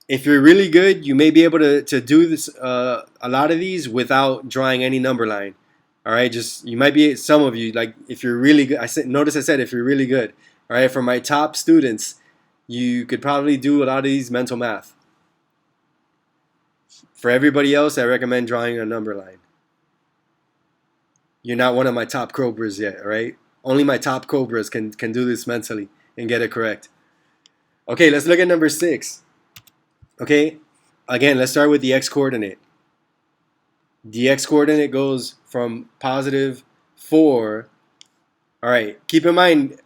S1: If you're really good, you may be able to do this a lot of these without drawing any number line. All right, you might be, some of you, like if you're really good, notice I said if you're really good. All right, for my top students, you could probably do a lot of these mental math. For everybody else, I recommend drawing a number line. You're not one of my top cobras yet, all right? Only my top cobras can do this mentally and get it correct. Okay, let's look at number 6. Okay, again, let's start with the x coordinate. The x coordinate goes from +4. All right, keep in mind,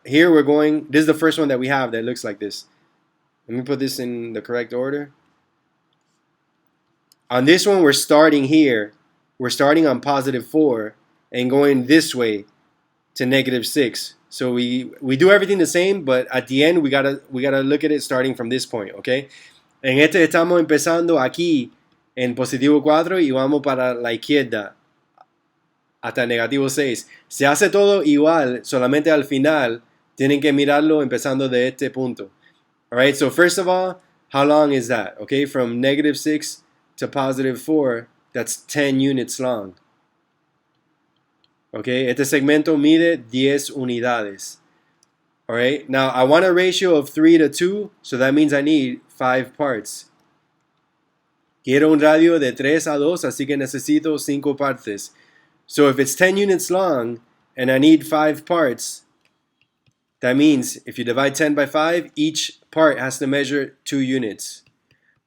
S1: here we're going, this is the first one that we have that looks like this. Let me put this in the correct order. On this one, we're starting here. We're starting on +4 and going this way to -6. So we do everything the same, but at the end we gotta look at it starting from this point, okay? En este estamos empezando aquí en +4 y vamos para la izquierda hasta -6. Se hace todo igual, solamente al final tienen que mirarlo empezando de este punto. All right, so first of all, how long is that? Okay, from -6 to +4, that's 10 units long. Okay, este segmento mide 10 unidades. All right, now I want a ratio of 3 to 2, so that means I need 5 parts. Quiero un radio de 3 a 2, así que necesito 5 partes. So if it's 10 units long and I need 5 parts, That means if you divide 10 by 5, each part has to measure 2 units.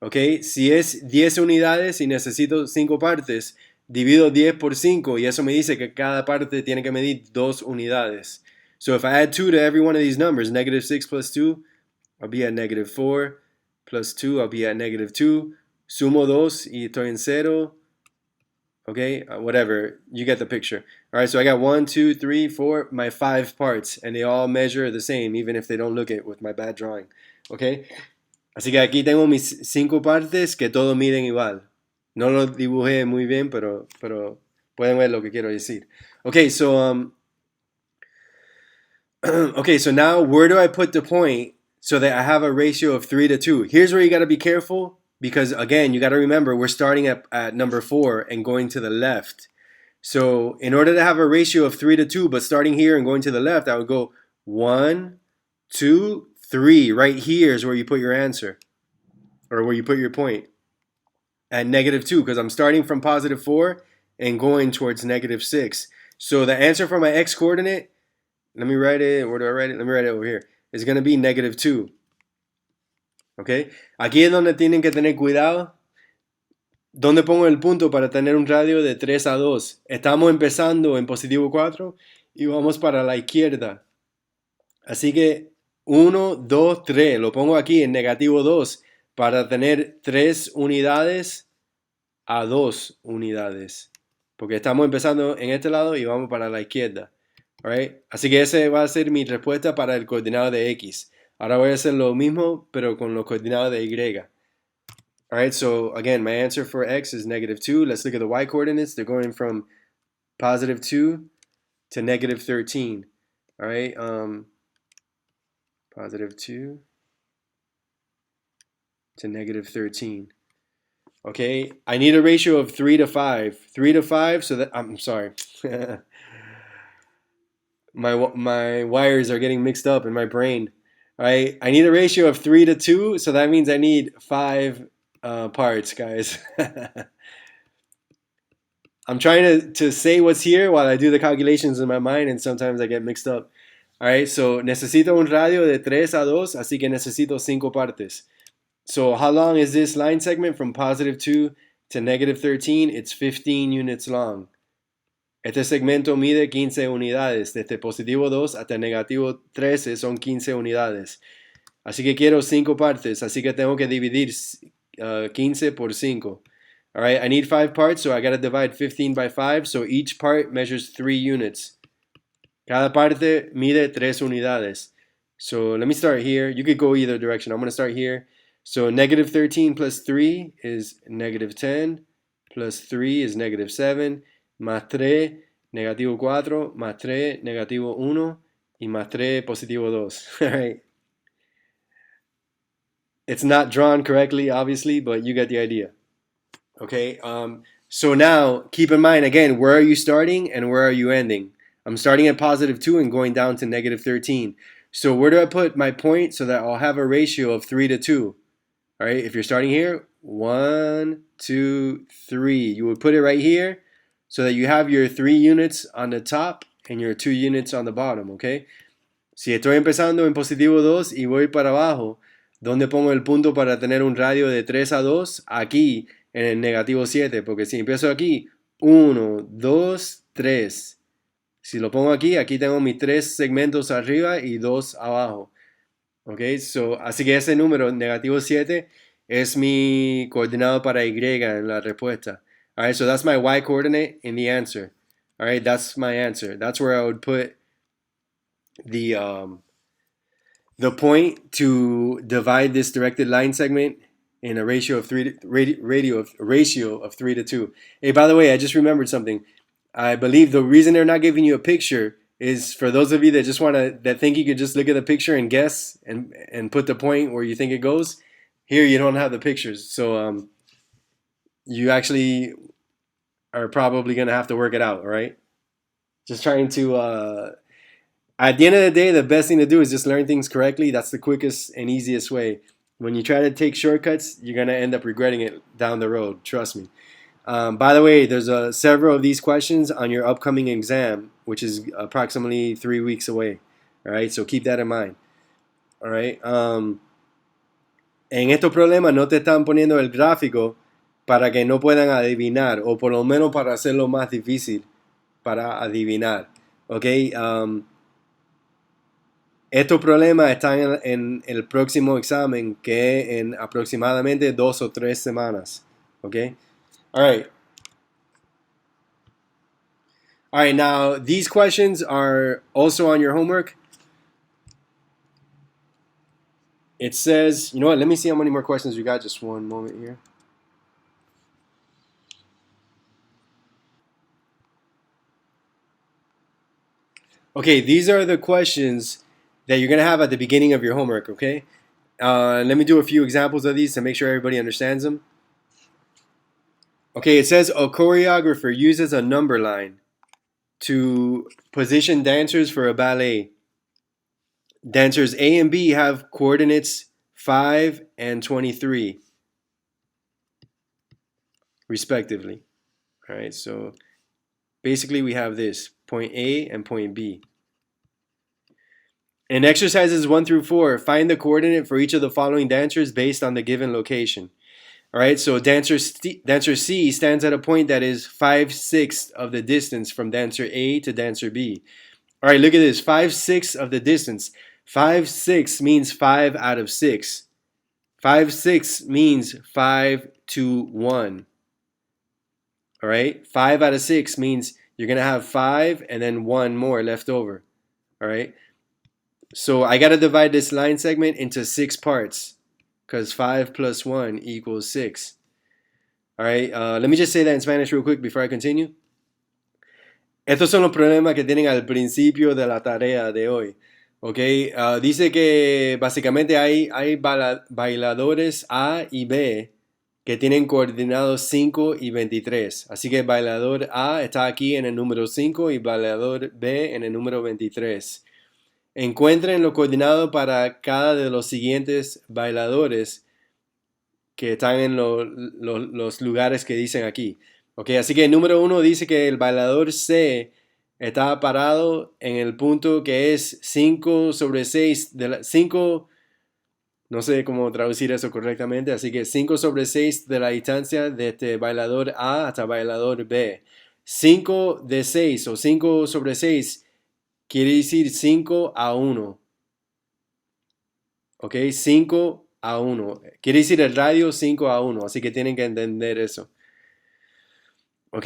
S1: ¿Ok? Si es 10 unidades y necesito 5 partes, divido 10 por 5 y eso me dice que cada parte tiene que medir 2 unidades. So if I add 2 to every one of these numbers, negative 6 plus 2, I'll be at negative 4, plus 2, I'll be at negative 2, sumo 2 y estoy en 0. Okay, whatever, you get the picture. All right, so I got 1, 2, 3, 4, my 5 parts, and they all measure the same, even if they don't look it with my bad drawing. Okay, así que aquí tengo mis 5 partes que todos miden igual. No lo dibujé muy bien, pero pueden ver lo que quiero decir. Okay, so okay, so now where do I put the point so that I have a ratio of 3 to 2? Here's where you got to be careful because, again, you got to remember we're starting at number 4 and going to the left. So in order to have a ratio of 3 to 2, but starting here and going to the left, I would go 1, 2, 3. Right here is where you put your answer or where you put your point at negative 2 because I'm starting from positive 4 and going towards negative 6. So the answer for my x coordinate, let me write it. Where do I write it? Let me write it over here. It's going to be negative 2. Okay? Aquí es donde tienen que tener cuidado. ¿Dónde pongo el punto para tener un radio de 3 a 2? Estamos empezando en positivo 4 y vamos para la izquierda. Así que 1, 2, 3. Lo pongo aquí en negativo 2 para tener 3 unidades a 2 unidades. Porque estamos empezando en este lado y vamos para la izquierda. Alright? Así que ese va a ser mi respuesta para el coordinado de X. Ahora voy a hacer lo mismo, pero con los coordinados de Y. Alright, so again, my answer for X is negative 2. Let's look at the Y coordinates. They're going from positive 2 to negative 13. Alright, positive 2 to negative 13. Okay, I need a ratio of 3 to 5. 3 to 5, so that, I'm sorry. my wires are getting mixed up in my brain. All right, I need a ratio of 3 to 2, so that means I need 5 parts, guys. I'm trying to say what's here while I do the calculations in my mind, and sometimes I get mixed up. All right, so necesito un radio de 3 a 2, así que necesito 5 partes. So how long is this line segment from positive 2 to negative 13? It's 15 units long. Este segmento mide 15 unidades. Desde positivo 2 hasta negativo 13 son 15 unidades. Así que quiero 5 partes. Así que tengo que dividir 15 por 5. All right, I need 5 parts, so I got to divide 15 by 5. So each part measures 3 units. Cada parte mide 3 unidades. So let me start here. You could go either direction. I'm going to start here. So negative 13 plus 3 is negative 10. Plus 3 is negative 7. Más 3, negativo 4. Más 3, negativo 1. Y más 3, positivo 2. All right. It's not drawn correctly, obviously, but you get the idea. Okay. So now, keep in mind, again, where are you starting and where are you ending? I'm starting at positive 2 and going down to negative 13. So where do I put my point so that I'll have a ratio of 3 to 2? All right, if you're starting here, 1, 2, 3. You would put it right here so that you have your 3 units on the top and your 2 units on the bottom, okay? Si estoy empezando en positivo 2 y voy para abajo, ¿dónde pongo el punto para tener un radio de 3 a 2? Aquí, en el negativo 7, porque si empiezo aquí, 1, 2, 3. Si lo pongo aquí, aquí tengo mis 3 segmentos arriba y 2 abajo. Okay, so, así que ese número, negativo 7, es mi coordinado para Y en la respuesta. All right, so that's my Y coordinate in the answer. All right, that's my answer. That's where I would put the point to divide this directed line segment in a ratio of 3 to 2. Hey, by the way, I just remembered something. I believe the reason they're not giving you a picture is for those of you that just that think you could just look at the picture and guess and put the point where you think it goes. Here you don't have the pictures, so you actually are probably gonna have to work it out. All right, just trying to. At the end of the day, the best thing to do is just learn things correctly. That's the quickest and easiest way. When you try to take shortcuts, you're gonna end up regretting it down the road. Trust me. By the way, there's several of these questions on your upcoming exam, which is approximately 3 weeks away. All right, so keep that in mind. All right. En estos problemas no te están poniendo el gráfico para que no puedan adivinar, o por lo menos para hacerlo más difícil para adivinar. Ok. Estos problemas están en el próximo examen, que es en aproximadamente 2 o 3 semanas. Ok. All right. All right. Now, these questions are also on your homework. It says, you know what? Let me see how many more questions we got. Just one moment here. Okay, these are the questions that you're going to have at the beginning of your homework, okay? Let me do a few examples of these to make sure everybody understands them. Okay, it says a choreographer uses a number line to position dancers for a ballet. Dancers A and B have coordinates 5 and 23, respectively. All right, so basically we have this point A and point B. In exercises 1 through 4, find the coordinate for each of the following dancers based on the given location. All right, so dancer C stands at a point that is 5/6 of the distance from dancer A to dancer B. All right, look at this, 5/6 of the distance. 5/6 means 5 out of 6. 5/6 means 5 to 1. All right, 5 out of 6 means you're going to have 5 and then 1 more left over. All right, so I got to divide this line segment into 6 parts because 5 plus 1 equals 6. All right, let me just say that in Spanish real quick before I continue. Estos son los problemas que tienen al principio de la tarea de hoy. Ok, dice que básicamente hay bailadores A y B que tienen coordinados 5 y 23. Así que bailador A está aquí en el número 5 y bailador B en el número 23. Encuentren los coordinados para cada de los siguientes bailadores que están en los lugares que dicen aquí. Ok, así que el número 1 dice que el bailador C está parado en el punto que es 5 sobre 6 de la 5, no sé cómo traducir eso correctamente, así que 5 sobre 6 de la distancia de este bailador A hasta bailador B. 5 de 6 o 5 sobre 6 quiere decir 5 a 1. Ok, 5 a 1. Quiere decir el radio 5 a 1, así que tienen que entender eso. Ok,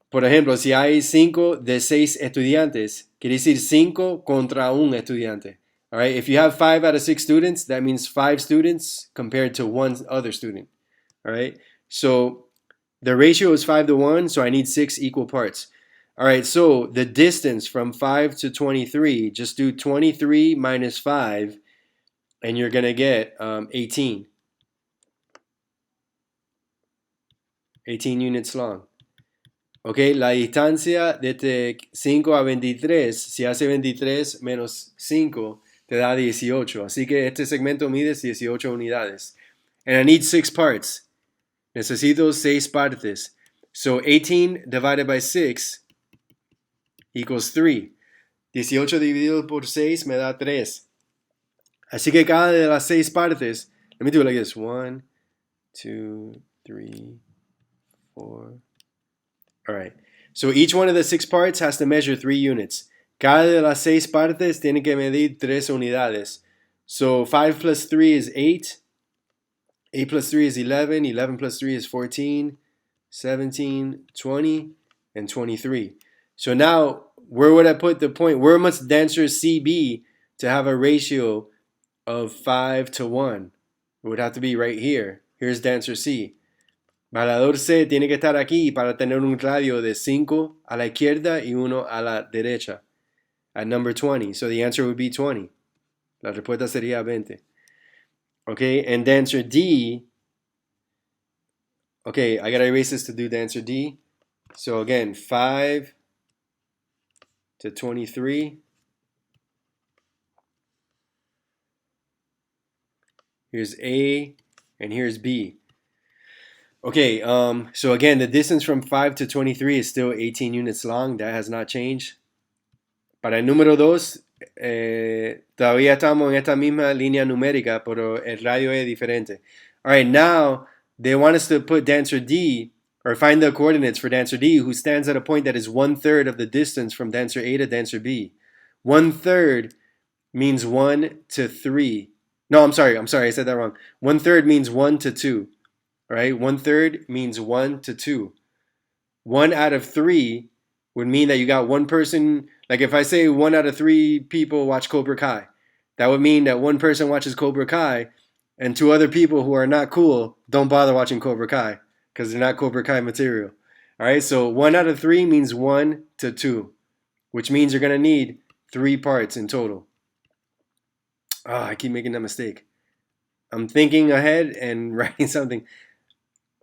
S1: por ejemplo, si hay 5 de 6 estudiantes, quiere decir 5 contra un estudiante. All right, if you have 5 out of 6 students, that means 5 students compared to one other student. All right, so the ratio is 5 to 1, so I need 6 equal parts. All right, so the distance from 5 to 23, just do 23 minus 5, and you're going to get 18. 18 units long. Ok, la distancia de 5 a 23, si hace 23 menos 5, te da 18. Así que este segmento mide 18 unidades. And I need 6 parts. Necesito 6 partes. So 18 divided by 6 equals 3. 18 dividido por 6 me da 3. Así que cada de las 6 partes, let me do it like this. 1, 2, 3, 4. All right. So each one of the 6 parts has to measure 3 units. Cada de las 6 partes tiene que medir 3 unidades. So 5 plus 3 is 8. 8 plus 3 is 11. 11 plus 3 is 14, 17, 20, and 23. So now, where would I put the point? Where must dancer C be to have a ratio of 5 to 1? It would have to be right here. Here's dancer C. Bailador C tiene que estar aquí para tener un radio de 5 a la izquierda y 1 a la derecha. At number 20. So the answer would be 20. La respuesta sería 20. Okay, and dancer D. Okay, I gotta erase this to do dancer D. So again, 5 to 23. Here's A and here's B. Okay, so again, the distance from 5 to 23 is still 18 units long. That has not changed. Para el número 2, todavía estamos en esta misma línea numérica, pero el radio es diferente. All right, now they want us to put dancer D, or find the coordinates for dancer D, who stands at a point that is 1/3 of the distance from dancer A to dancer B. 1/3 means 1 to 3. No, I'm sorry, I said that wrong. 1/3 means 1 to 2. All right, 1/3 means 1 to 2. 1 out of 3 would mean that you got one person. Like if I say 1 out of 3 people watch Cobra Kai, that would mean that one person watches Cobra Kai and 2 other people who are not cool don't bother watching Cobra Kai because they're not Cobra Kai material. All right, so 1 out of 3 means 1 to 2, which means you're going to need 3 parts in total. Oh, I keep making that mistake. I'm thinking ahead and writing something.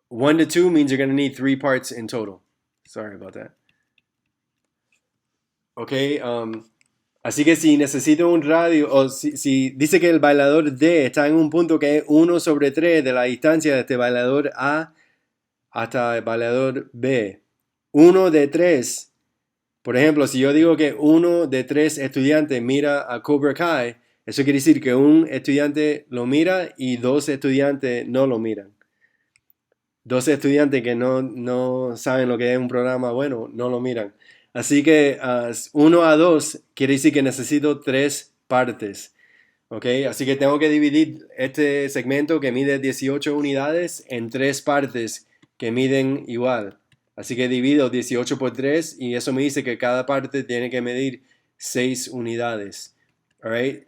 S1: 1 to 2 means you're going to need 3 parts in total. Sorry about that. Ok, así que si necesito un radio, o si dice que el bailador D está en un punto que es 1/3 de la distancia de este bailador A hasta el bailador B. 1 de 3. Por ejemplo, si yo digo que 1 de 3 estudiantes mira a Cobra Kai, eso quiere decir que un estudiante lo mira y 2 estudiantes no lo miran. 2 estudiantes que no saben lo que es un programa bueno, no lo miran. Así que 1 a 2 quiere decir que necesito 3 partes. ¿Ok? Así que tengo que dividir este segmento que mide 18 unidades en 3 partes que miden igual. Así que divido 18 por 3 y eso me dice que cada parte tiene que medir 6 unidades. All right?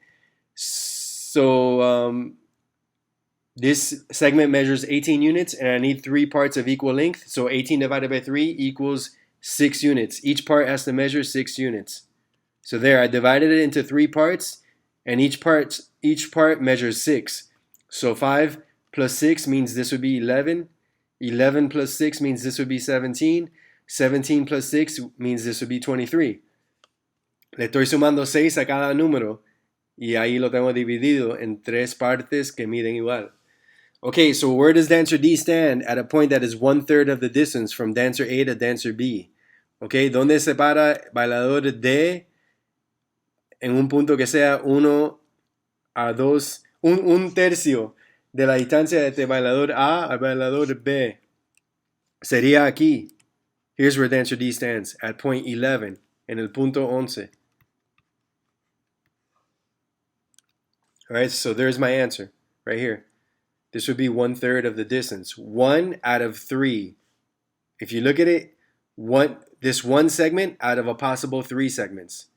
S1: So, this segment measures 18 units and I need 3 parts of equal length. So 18 divided by 3 equals 6 units. Each part has to measure 6 units. So there, I divided it into 3 parts and each part measures 6. So 5 plus 6 means this would be 11. 11 plus 6 means this would be 17. 17 plus 6 means this would be 23. Le estoy sumando 6 a cada número y ahí lo tengo dividido en 3 partes que miden igual. Okay, so where does dancer D stand at a point that is 1/3 of the distance from dancer A to dancer B? Okay, ¿dónde se para bailador D en un punto que sea 1 a 2, un tercio de la distancia de este bailador A al bailador B? Sería aquí. Here's where dancer D stands, at point 11, en el punto 11. All right, so there's my answer, right here. This would be 1/3 of the distance. 1 out of 3. If you look at it, this one segment out of a possible 3 segments.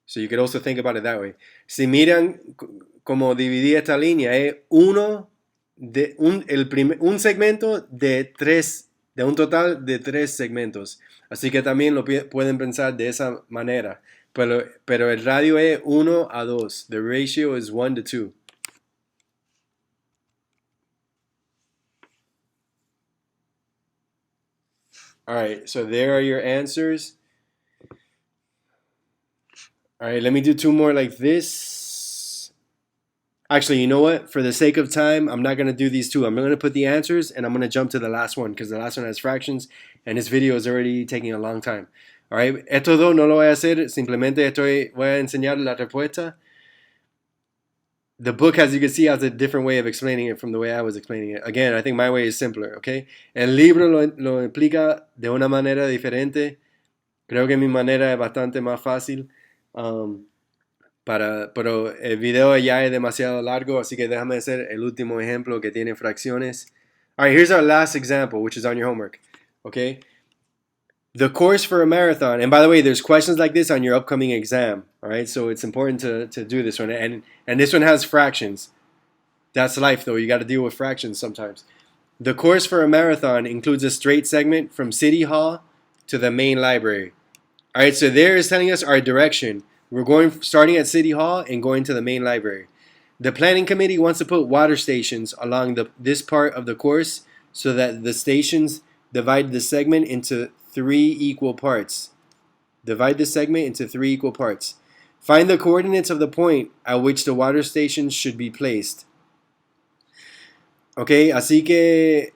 S1: So you could also think about it that way. Si miran como dividí esta línea, es un segmento de 3, de un total de 3 segmentos. Así que también lo pueden pensar de esa manera. Pero el radio es 1 a 2. The ratio is 1 to 2. All right, so there are your answers. All right, let me do 2 more like this. Actually, you know what? For the sake of time, I'm not going to do these 2. I'm going to put the answers and I'm going to jump to the last one because the last one has fractions and this video is already taking a long time. All right, estos dos no lo voy a hacer, simplemente voy a enseñar la respuesta. The book, as you can see, has a different way of explaining it from the way I was explaining it. Again, I think my way is simpler, okay? El libro lo explica de una manera diferente. Creo que mi manera es bastante más fácil. Pero el video ya es demasiado largo, así que déjame hacer el último ejemplo que tiene fracciones. All right, here's our last example, which is on your homework, okay? The course for a marathon, and by the way, there's questions like this on your upcoming exam, all right? So it's important to do this one. And this one has fractions. That's life, though. You got to deal with fractions sometimes. The course for a marathon includes a straight segment from City Hall to the main library. All right, so there is telling us our direction. We're starting at City Hall and going to the main library. The planning committee wants to put water stations along this part of the course so that the stations divide the segment into 3 equal parts. Divide the segment into 3 equal parts. Find the coordinates of the point at which the water stations should be placed. Okay, así que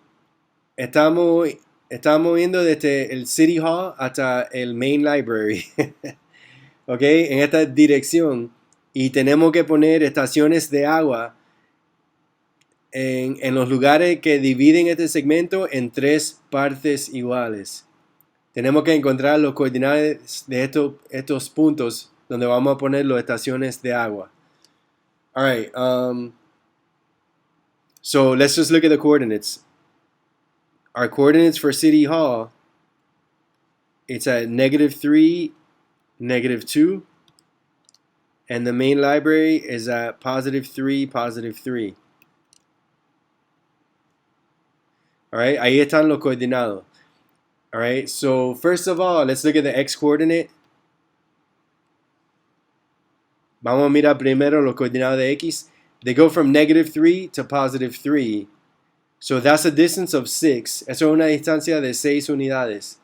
S1: estamos yendo desde el City Hall hasta el main library. ¿ok? En esta dirección. Y tenemos que poner estaciones de agua en los lugares que dividen este segmento en 3 partes iguales. Tenemos que encontrar los coordenadas de estos puntos donde vamos a poner las estaciones de agua. All right. So let's just look at the coordinates. Our coordinates for City Hall, it's at -3, -2. And the main library is at +3, +3. All right. Ahí están los coordinados. All right. So first of all, let's look at the x coordinate. Vamos a mirar primero los coordinados de x. They go from -3 to +3. So that's a distance of 6. Eso es una distancia de 6 unidades.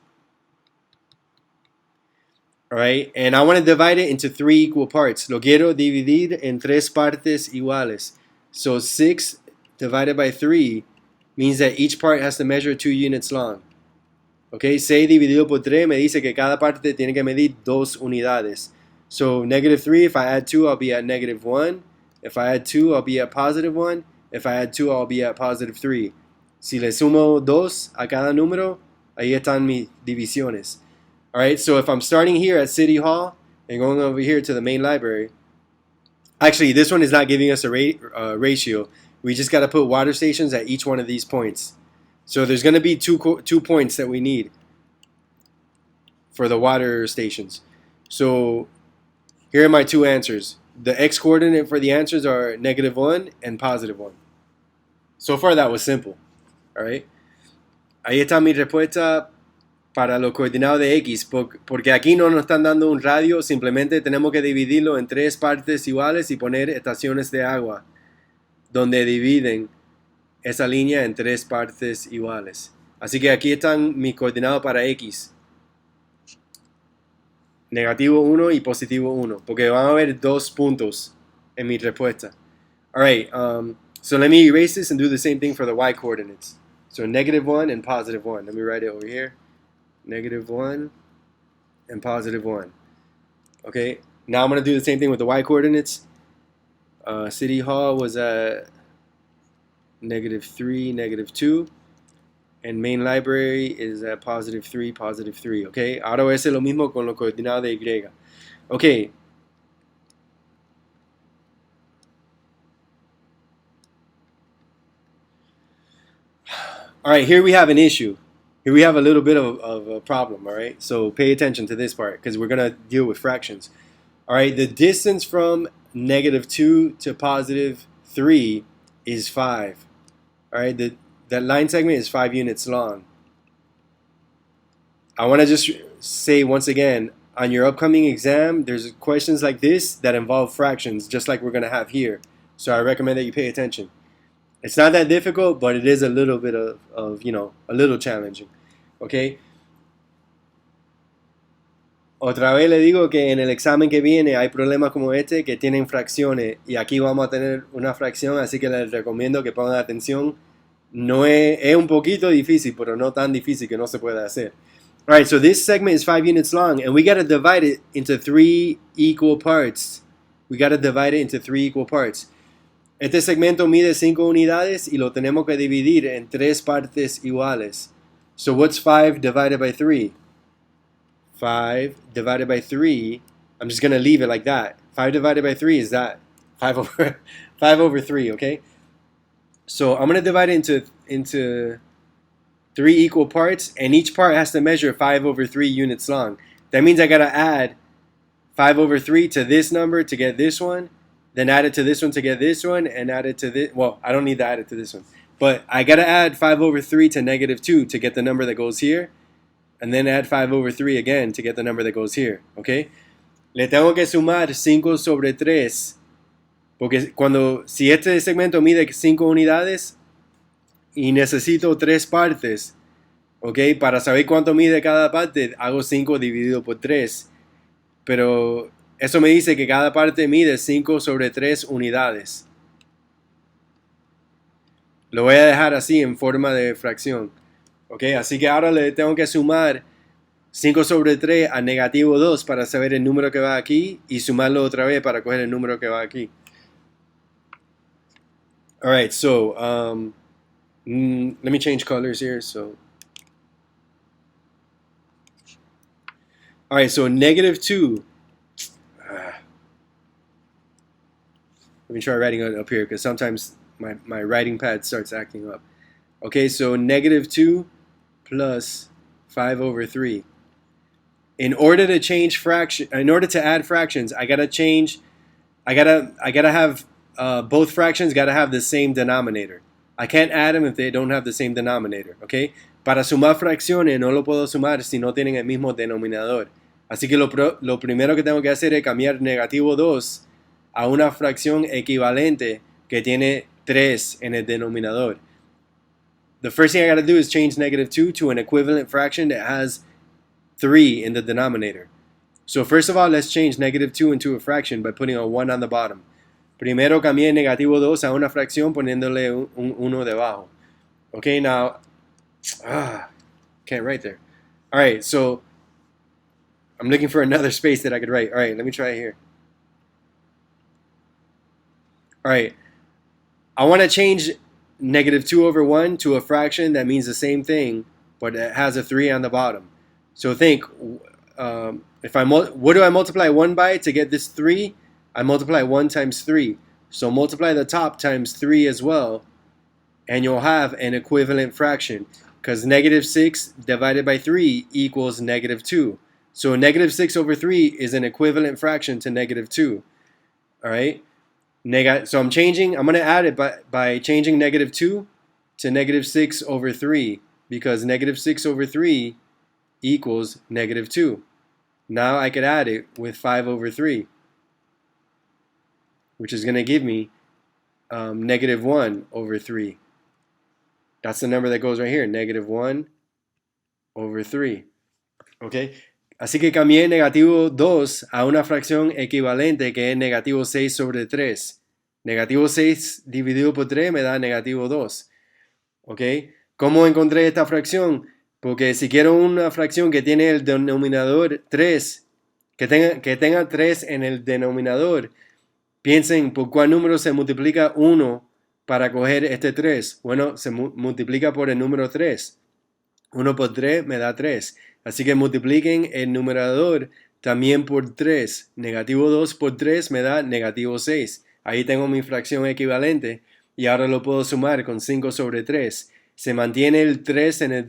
S1: Alright, and I want to divide it into 3 equal parts. Lo quiero dividir en 3 partes iguales. So 6 divided by 3 means that each part has to measure 2 units long. Okay, 6 dividido por 3 me dice que cada parte tiene que medir 2 unidades. So -3, if I add 2, I'll be at -1. If I add 2, I'll be at +1. If I add 2, I'll be at +3. Si le sumo 2 a cada número, ahí están mis divisiones. Alright, so if I'm starting here at City Hall and going over here to the main library, actually this one is not giving us a ratio. We just got to put water stations at each one of these points. So there's going to be two points that we need for the water stations. So here are my two answers. The x coordinate for the answers are -1 and +1. So far that was simple. Alright. Ahí está mi respuesta para los coordinados de x, porque aquí no nos están dando un radio, simplemente tenemos que dividirlo en 3 partes iguales y poner estaciones de agua donde dividen esa línea en 3 partes iguales. Así que aquí están mis coordinados para x. -1 y +1, porque van a haber 2 puntos en mi respuesta. Alright, so let me erase this and do the same thing for the y coordinates. So -1 and +1. Let me write it over here. -1 and +1. Okay, now I'm going to do the same thing with the y coordinates. City Hall was at -3, -2. And main library is at +3, +3. Okay, ahora voy a hacer lo mismo con los coordinados de y. Okay. All right, here we have an issue. Here we have a little bit of a problem, all right? So pay attention to this part because we're going to deal with fractions. All right, the distance from -2 to +3 is 5. All right, that line segment is 5 units long. I want to just say once again, on your upcoming exam, there's questions like this that involve fractions, just like we're going to have here. So I recommend that you pay attention. It's not that difficult, but it is a little bit of a little challenging. Okay. Otra vez le digo que en el examen que viene hay problemas como este que tienen fracciones y aquí vamos a tener una fracción, así que les recomiendo que pongan atención. No es un poquito difícil, pero no tan difícil que no se pueda hacer. All right, so this segment is 5 units long, and we got to divide it into 3 equal parts. We got to divide it into 3 equal parts. Este segmento mide 5 unidades y lo tenemos que dividir en 3 partes iguales. So what's 5 divided by 3? 5 divided by 3, I'm just going to leave it like that. 5 divided by 3 is that. 5 over 3, okay? So I'm going to divide it into 3 equal parts, and each part has to measure 5 over 3 units long. That means I got to add 5 over 3 to this number to get this one, then add it to this one to get this one, and add it to this. Well, I don't need to add it to this one. But I got to add 5 over 3 to -2 to get the number that goes here, and then add 5 over 3 again to get the number that goes here, okay? Le tengo que sumar 5 sobre 3, porque si este segmento mide 5 unidades y necesito 3 partes, okay, para saber cuánto mide cada parte, hago 5 dividido por 3, pero eso me dice que cada parte mide 5 sobre 3 unidades. Lo voy a dejar así en forma de fracción. Okay, así que ahora le tengo que sumar 5 sobre 3 a negativo 2 para saber el número que va aquí y sumarlo otra vez para coger el número que va aquí. Alright, so let me change colors here. So, alright, so negative 2. Let me try writing it up here because sometimes my writing pad starts acting up. Okay, so negative 2 plus 5 over 3. In order to add fractions, I gotta have both fractions gotta have the same denominator. I can't add them if they don't have the same denominator, okay? Para sumar fracciones no lo puedo sumar si no tienen el mismo denominador. Así que lo primero que tengo que hacer es cambiar negativo 2 a una fracción equivalente que tiene 3 en el denominador. The first thing I gotta do is change negative 2 to an equivalent fraction that has 3 in the denominator. So first of all, let's change negative 2 into a fraction by putting a 1 on the bottom. Primero cambié negativo 2 a una fracción poniéndole un 1 debajo. Okay, now, can't write there. All right, so I'm looking for another space that I could write. All right, let me try it here. All right, I want to change negative 2 over 1 to a fraction that means the same thing, but it has a 3 on the bottom. So think, what do I multiply 1 by to get this 3? I multiply 1 times 3. So multiply the top times 3 as well, and you'll have an equivalent fraction, because negative 6 divided by 3 equals negative 2. So negative 6 over 3 is an equivalent fraction to negative 2. All right? So I'm going to add it by changing negative 2 to negative 6 over 3, because negative 6 over 3 equals negative 2. Now I could add it with 5 over 3, which is going to give me negative 1 over 3. That's the number that goes right here, negative 1 over 3. Okay? Así que cambié negativo 2 a una fracción equivalente que es negativo 6 sobre 3. Negativo 6 dividido por 3 me da negativo 2. ¿Ok? ¿Cómo encontré esta fracción? Porque si quiero una fracción que tiene el denominador 3, que tenga 3 en el denominador, piensen por cuál número se multiplica 1 para coger este 3. Bueno, se multiplica por el número 3. 1 por 3 me da 3. Así que multipliquen el numerador también por 3. Negativo 2 por 3 me da negativo 6. Ahí tengo mi fracción equivalente y ahora lo puedo sumar con 5 sobre 3. Se mantiene el 3 en el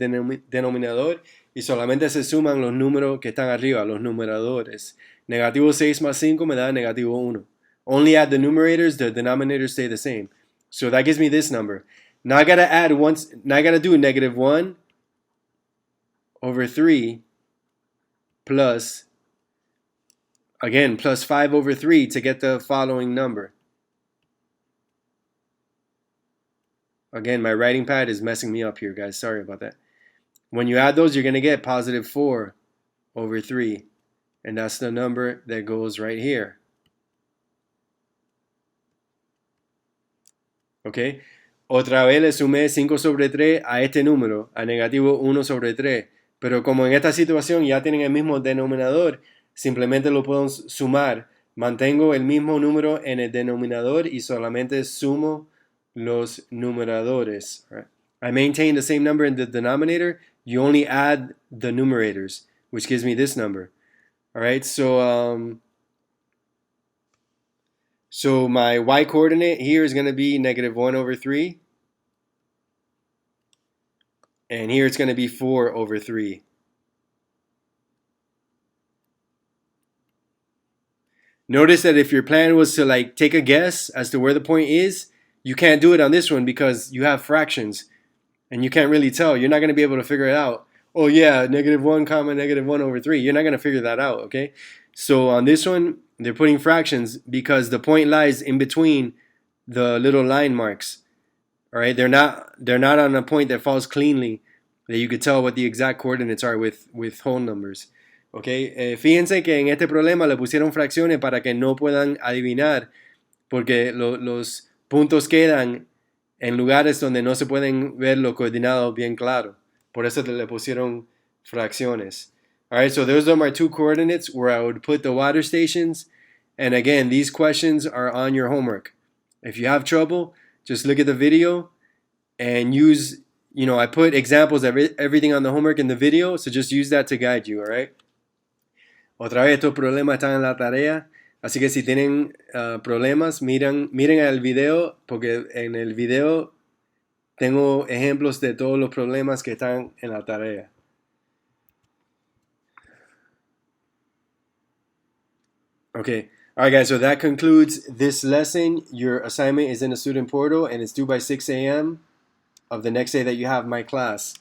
S1: denominador y solamente se suman los números que están arriba, los numeradores. Negativo 6 más 5 me da negativo 1. Only add the numerators, the denominators stay the same. So that gives me this number. Now I gotta do negative 1 over 3 plus 5 over 3 to get the following number. Again, my writing pad is messing me up here, guys. Sorry about that. When you add those, you're going to get positive 4 over 3. And that's the number that goes right here. ¿Ok? Otra vez le sumé 5 sobre 3 a este número, a negativo 1 sobre 3. Pero como en esta situación ya tienen el mismo denominador, simplemente lo puedo sumar. Mantengo el mismo número en el denominador y solamente sumo los numeradores. Right? I maintain the same number in the denominator. You only add the numerators, which gives me this number. All right, so my y coordinate here is going to be negative 1 over 3. And here it's going to be 4 over 3. Notice that if your plan was to like take a guess as to where the point is, you can't do it on this one because you have fractions and you can't really tell. You're not going to be able to figure it out. Oh yeah, negative 1 comma negative 1 over 3. You're not going to figure that out, okay? So on this one, they're putting fractions because the point lies in between the little line marks. All right, they're not on a point that falls cleanly that you could tell what the exact coordinates are with whole numbers. Okay, fíjense que en este problema le pusieron fracciones para que no puedan adivinar porque los puntos quedan en lugares donde no se pueden ver los coordinados bien claro. Por eso le pusieron fracciones. All right, so those are my 2 coordinates where I would put the water stations. And again, these questions are on your homework. If you have trouble, just look at the video and use, I put examples of everything on the homework in the video, so just use that to guide you, all right? Otra vez, estos problemas están en la tarea, así que si tienen problemas, miren el video, porque en el video tengo ejemplos de todos los problemas que están en la tarea. Okay. All right, guys, so that concludes this lesson. Your assignment is in the student portal, and it's due by 6 a.m. of the next day that you have my class.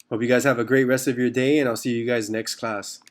S1: Hope you guys have a great rest of your day, and I'll see you guys next class.